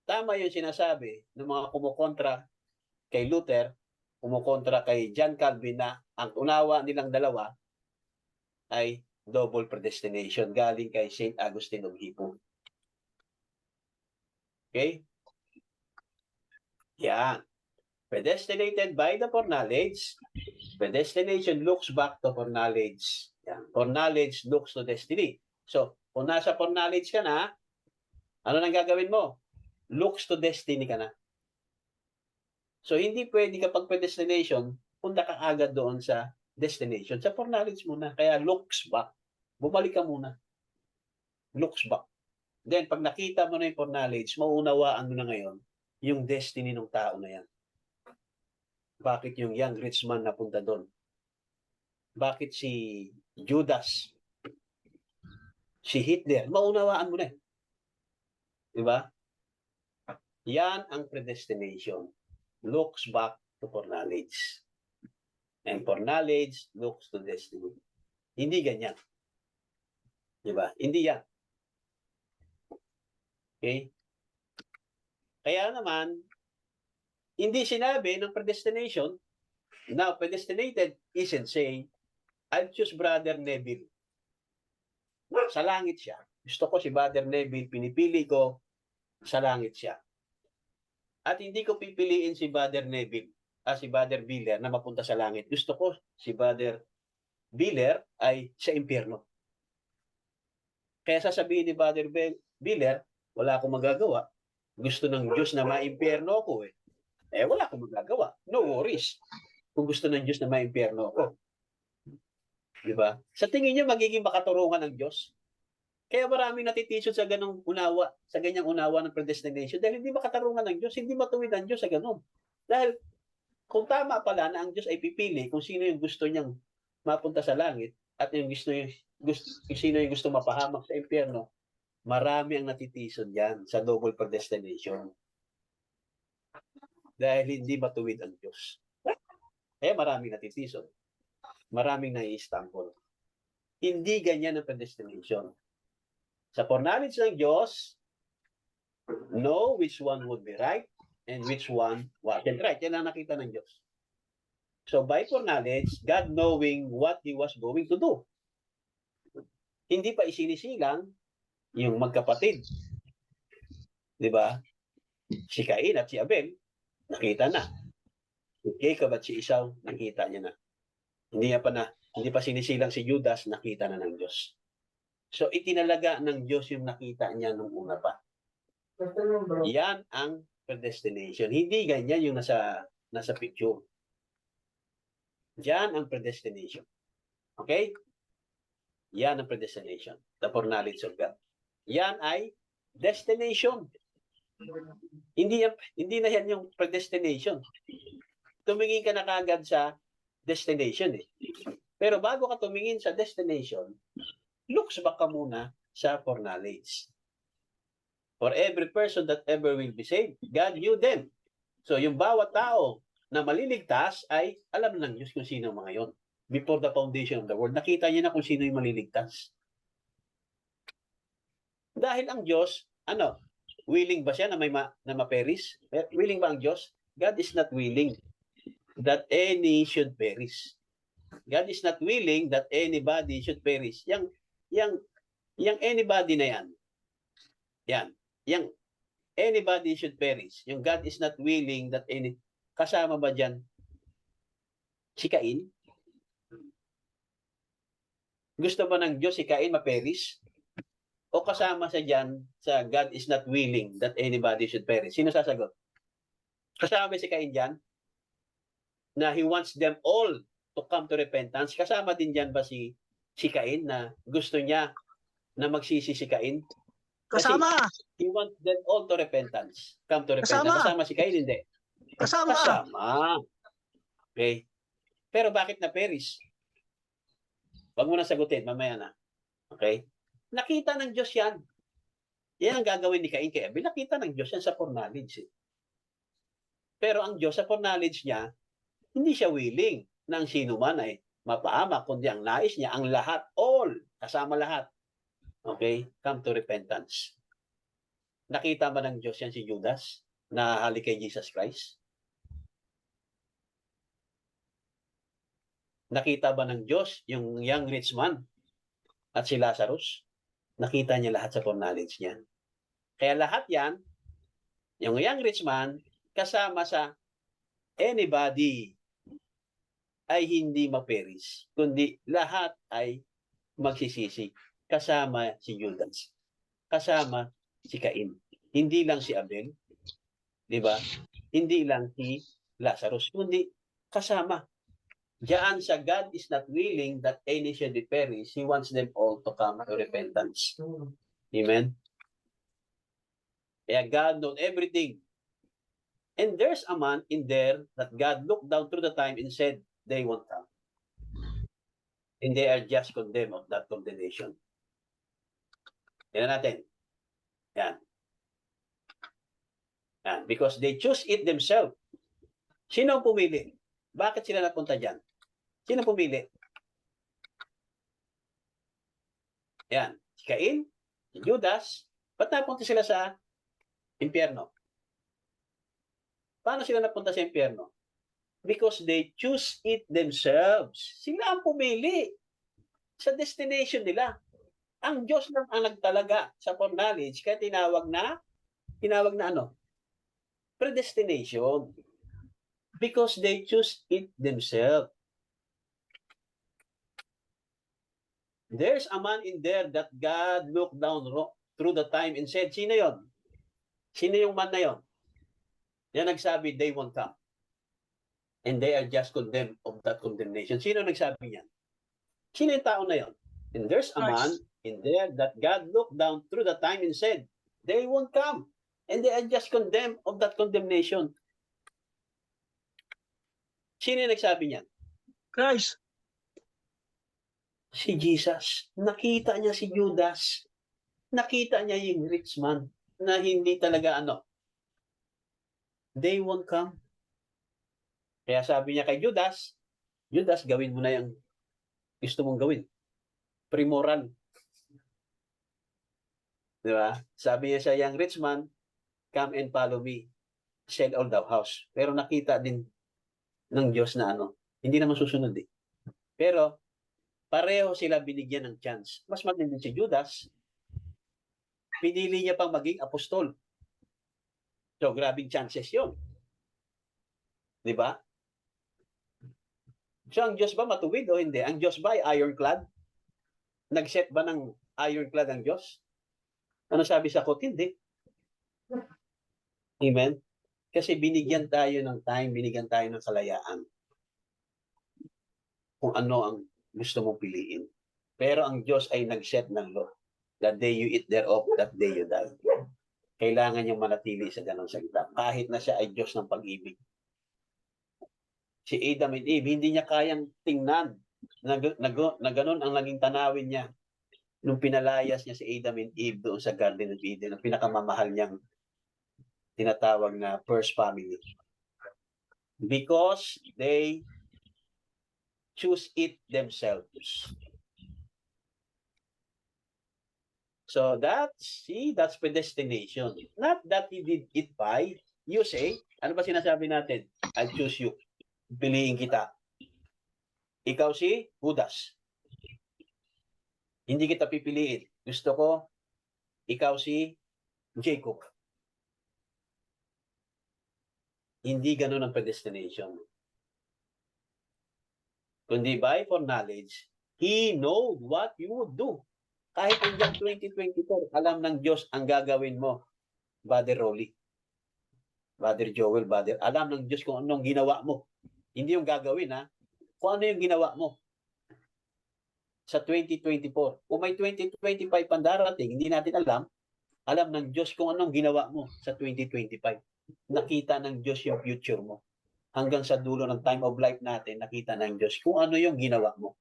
tama yung sinasabi ng mga kumukontra kay Luther, kumukontra kay John Calvin na ang unawa nilang dalawa ay double predestination galing kay St. Augustine of Hippo. Okay? Yan. Predestinated by the foreknowledge. Predestination looks back to foreknowledge. Yan. Foreknowledge looks to destiny. So, kung nasa foreknowledge ka na, ano nang gagawin mo? Looks to destiny ka na. So, hindi pwede kapag predestination, punta ka agad doon sa destination. Sa foreknowledge muna. Kaya looks back. Bumalik ka muna. Looks back. Then, pag nakita mo na yung foreknowledge, maunawaan mo na ngayon yung destiny ng tao na yan. Bakit yung young rich man napunta doon? Bakit si Judas? Si Hitler? Maunawaan mo na eh. Diba? Yan ang predestination. Looks back to foreknowledge. And foreknowledge looks to destiny. Hindi ganyan. Diba? Hindi yan. Okay? Kaya naman, hindi sinabi ng predestination, now predestinated isn't saying, I'll choose Brother Neville. Sa langit siya. Gusto ko si Brother Neville, pinipili ko, sa langit siya. At hindi ko pipiliin si Brother Neville, si Brother Biller na mapunta sa langit. Gusto ko si Brother Biller ay sa impyerno. Kaya sasabihin ni Brother Biller, wala akong magagawa. Gusto ng Diyos na maimpyerno ako eh. Wala akong magagawa. No worries. Kung gusto ng Diyos na maimpyerno ako. Diba? Sa tingin niyo, magiging makaturungan ng Diyos? Kaya maraming natitisod sa ganong unawa, sa ganyang unawa ng predestination dahil hindi makatarungan ng Diyos, hindi matuwid ang Diyos sa ganon. Dahil kung tama pala na ang Diyos ay pipili kung sino yung gusto niyang mapunta sa langit at yung sino yung gusto mapahamak sa impyerno, marami ang natitisod yan sa double predestination. Dahil hindi matuwid ang Diyos. Kaya maraming natitisod. Maraming nai-stumble. Hindi ganyan ang predestination. Sa foreknowledge ng Diyos, know which one would be right and which one wasn't right. Yan ang nakita ng Diyos. So by foreknowledge, God knowing what He was going to do. Hindi pa isinisilang yung magkapatid. Diba? Si Cain at si Abel, nakita na. Si Jacob at si Esau, nakita niya na. Hindi pa sinisilang si Judas, nakita na ng Diyos. So itinalaga ng Diyos yung nakita niya nung una pa. Yan ang predestination. Hindi ganyan yung nasa picture. Yan ang predestination. Okay? Yan ang predestination. The foreknowledge of God. Yan ay destination. Hindi na yan yung predestination. Tumingin ka na kagad sa destination eh. Pero bago ka tumingin sa destination, looks back ka muna sa foreknowledge. For every person that ever will be saved, God knew them. So yung bawat tao na maliligtas ay alam ng Diyos kung sino mga yon. before the foundation of the world. Nakita niya na kung sino yung maliligtas. Dahil ang Diyos, willing ba siya na na ma-perish? Willing ba ang Diyos? God is not willing that any should perish. God is not willing that anybody should perish. Yang anybody na yan. Yang anybody should perish. Yung God is not willing that kasama ba dyan si Cain? Gusto ba ng Diyos si Cain ma-perish? O kasama sa dyan sa God is not willing that anybody should perish? Sino sasagot? Kasama ba si Cain dyan? Na he wants them all to come to repentance. Kasama din dyan ba si Cain na gusto niya na magsisi si Cain? Kasama. He wants them all to repentance. Come to repentance. Kasama si Cain, hindi? Kasama. Okay. Pero bakit na perish? Huwag mo na sagutin, mamaya na. Okay? Nakita ng Diyos yan. Yan ang gagawin ni Cain kay Abel. Nakita ng Diyos yan sa foreknowledge. Pero ang Diyos sa foreknowledge niya, hindi siya willing na ang sino man ay mapahama, kundi ang nais niya, ang lahat, all, kasama lahat. Okay? Come to repentance. Nakita ba ng Diyos yan si Judas na halik kay Jesus Christ? Nakita ba ng Diyos yung young rich man at si Lazarus? Nakita niya lahat sa foreknowledge niya. Kaya lahat yan, yung young rich man, kasama sa anybody ay hindi ma-perish, kundi lahat ay magsisisi. Kasama si Judas. Kasama si Cain. Hindi lang si Abel. Di ba? Hindi lang si Lazarus, kundi kasama. Diyan sa God is not willing that any should be perish. He wants them all to come to repentance. Amen? Kaya God knows everything. And there's a man in there that God looked down through the time and said, they won't come. And they are just condemned of that condemnation. Tignan natin. Yan. Yan. Because they choose it themselves. Sino ang pumili? Bakit sila napunta dyan? Sino pumili? Yan. Si Cain, si Judas. Ba't napunta sila sa impyerno? Paano sila napunta sa impyerno? Because they choose it themselves. Sila ang pumili sa destination nila. Ang Diyos lang ang nagtalaga sa foreknowledge kaya tinawag na ano? Predestination. Because they choose it themselves. There's a man in there that God looked down through the time and said, sino yon? Sino yung man na yon? Yan nagsabi, they won't come. And they are just condemned of that condemnation. Sino nagsabi niyan? Sino yung tao na yon? And there's a man in there that God looked down through the time and said, they won't come. And they are just condemned of that condemnation. Sino yung nagsabi niyan? Christ. Si Jesus. Nakita niya si Judas. Nakita niya yung rich man na hindi talaga they won't come. Kaya sabi niya kay Judas, Judas, gawin mo na yung gusto mong gawin. Primoral. Di ba? Sabi niya sa young rich man, come and follow me. Sell all thou house. Pero nakita din ng Diyos na hindi naman susunod eh. Pero, pareho sila binigyan ng chance. Mas matindi si Judas, pinili niya pang maging apostol. So, grabing chances yun. Di ba? So, ang Diyos ba matuwid o hindi? Ang Diyos ba ay ironclad? Nag-set ba ng ironclad ang Diyos? Ano sabi sa quote? Hindi. Amen? Kasi binigyan tayo ng time, binigyan tayo ng kalayaan. Kung ano ang gusto mong piliin. Pero ang Diyos ay nag-set ng law. The day you eat thereof, that day you die. Kailangan niyang manatili sa ganong salita. Kahit na siya ay Diyos ng pag-ibig. Si Adam and Eve, hindi niya kayang tingnan na ganun ang naging tanawin niya nung pinalayas niya si Adam and Eve doon sa Garden of Eden, ang pinakamamahal niyang tinatawag na first family. Because they choose it themselves. So that's predestination. Not that he did it by, you say, ano ba sinasabi natin? I choose you. Piliin kita. Ikaw si Judas. Hindi kita pipiliin. Gusto ko, ikaw si Jacob. Hindi ganun ang predestination. Kundi by foreknowledge, He knows what you would do. Kahit hanggang 2024, alam ng Diyos ang gagawin mo, Brother Rolly, Brother Joel, alam ng Diyos kung anong ginawa mo. Hindi yung gagawin, ha? Kung ano yung ginawa mo sa 2024. Kung may 2025 pang darating, hindi natin alam ng Diyos kung anong ginawa mo sa 2025. Nakita ng Diyos yung future mo. Hanggang sa dulo ng time of life natin, nakita ng Diyos kung ano yung ginawa mo.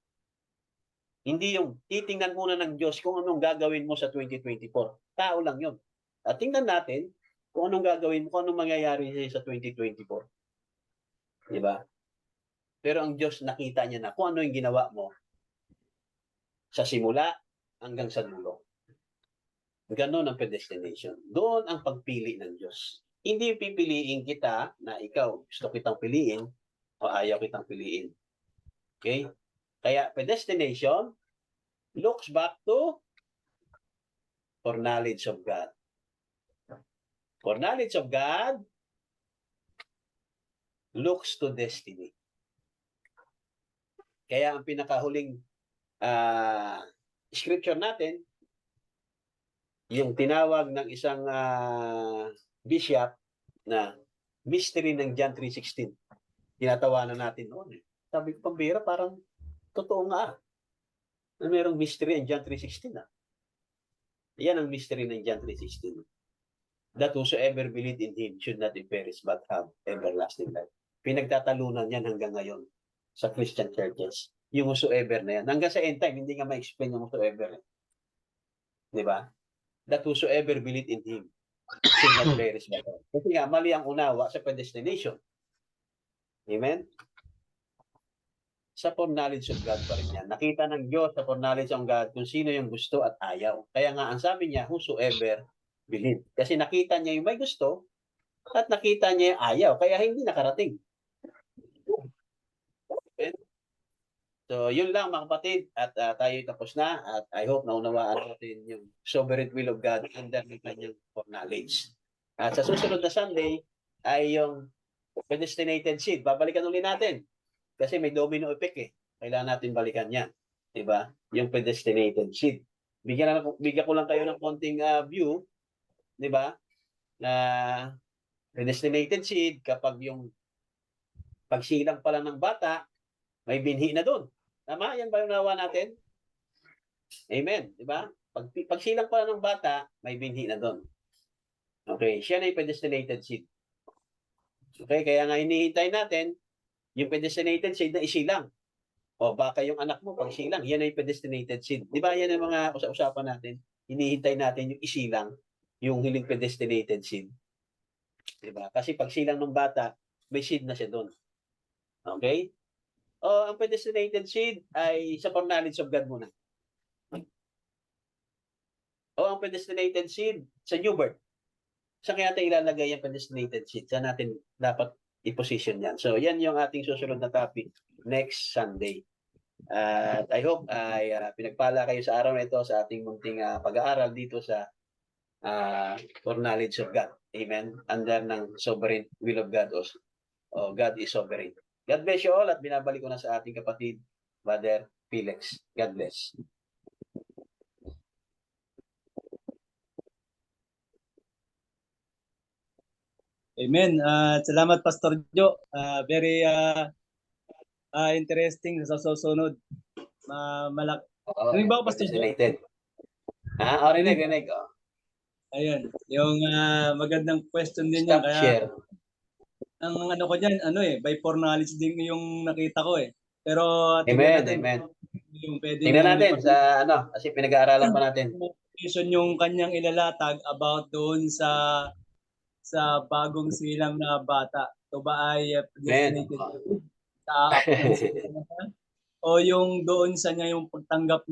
Hindi yung titingnan muna ng Diyos kung anong gagawin mo sa 2024. Tao lang yun. At tingnan natin kung anong gagawin mo, kung anong mangyayari sa 2024. Diba? Pero ang Diyos nakita niya na kung ano yung ginawa mo sa simula hanggang sa dulo. Ganon ang predestination. Doon ang pagpili ng Diyos. Hindi pipiliin kita na ikaw gusto kitang piliin o ayaw kitang piliin. Okay? Kaya predestination looks back to foreknowledge of God. Foreknowledge of God looks to destiny. Kaya ang pinakahuling scripture natin, yung tinawag ng isang bishop na mystery ng John 3:16. Tinatawanan natin noon. Sabi ko, pambira, parang totoo nga. Na mayroong mystery ng John 3:16. Yan ang mystery ng John 3:16. That whosoever believe in Him should not perish but have everlasting life. Pinagtatalunan yan hanggang ngayon sa Christian churches. Yung whosoever na yan. Hanggang sa end time, hindi nga ma-explain yung whosoever. Di ba? That whosoever believe in Him should not perish but have. Kasi nga, mali ang unawa sa predestination. Amen? Sa foreknowledge of God pa rin yan. Nakita ng Diyos sa foreknowledge of God kung sino yung gusto at ayaw. Kaya nga, ang sabi niya, whosoever believe. Kasi nakita niya yung may gusto at nakita niya yung ayaw. Kaya hindi nakarating. Okay? So, yun lang mga kapatid. At tayo tapos na. At I hope naunawaan natin yung sovereign will of God under ng kanyang foreknowledge. At sa susunod na Sunday ay yung predestinated seed. Babalikan ulit natin. Kasi may domino effect eh. Kailangan natin balikan yan. Diba? Yung predestinated seed. Bigyan ko lang kayo ng konting view. Diba? Na predestinated seed, kapag yung pagsilang pala ng bata, may binhi na doon. Tama? Yan ba yung nawa natin? Amen. Diba? Pagsilang pala ng bata, may binhi na doon. Okay. Siya na yung predestinated seed. Okay. Kaya nga hinihintay natin yung predestinated seed na isilang. O baka yung anak mo pag silang, yan ay predestinated seed. Di ba yan ang mga usapan natin? Hinihintay natin yung isilang, yung hiling predestinated seed. Di ba? Kasi pag silang ng bata, may seed na siya doon. Okay? O ang predestinated seed ay sa foreknowledge of God muna. O ang predestinated seed sa new birth. Saan kaya natin ilalagay yung predestinated seed? Saan natin dapat i-position yan? So, yan yung ating susunod na topic next Sunday. At I hope ay pinagpala kayo sa araw na ito sa ating munting pag-aaral dito sa foreknowledge of God. Amen? Under ng sovereign will of God also. O God is sovereign. God bless you all at binabalik ko na sa ating kapatid, Brother Felix. God bless. Amen. Salamat Pastor Jo. Very interesting sa susunod. Ano ba Pastor Jo? Rinig. Ayun. Yung magandang question din yan. Stop Kaya share. ang ano ko diyan, by foreknowledge din yung nakita ko eh. Pero Amen, natin, amen. yung pwede Tingnan natin sa kasi pinag-aaralan pa natin. Yung kanyang ilalatag about doon sa bagong silang na bata. Ito ba ay predestinated sa apo ng silang? o yung doon sa niya yung pagtanggap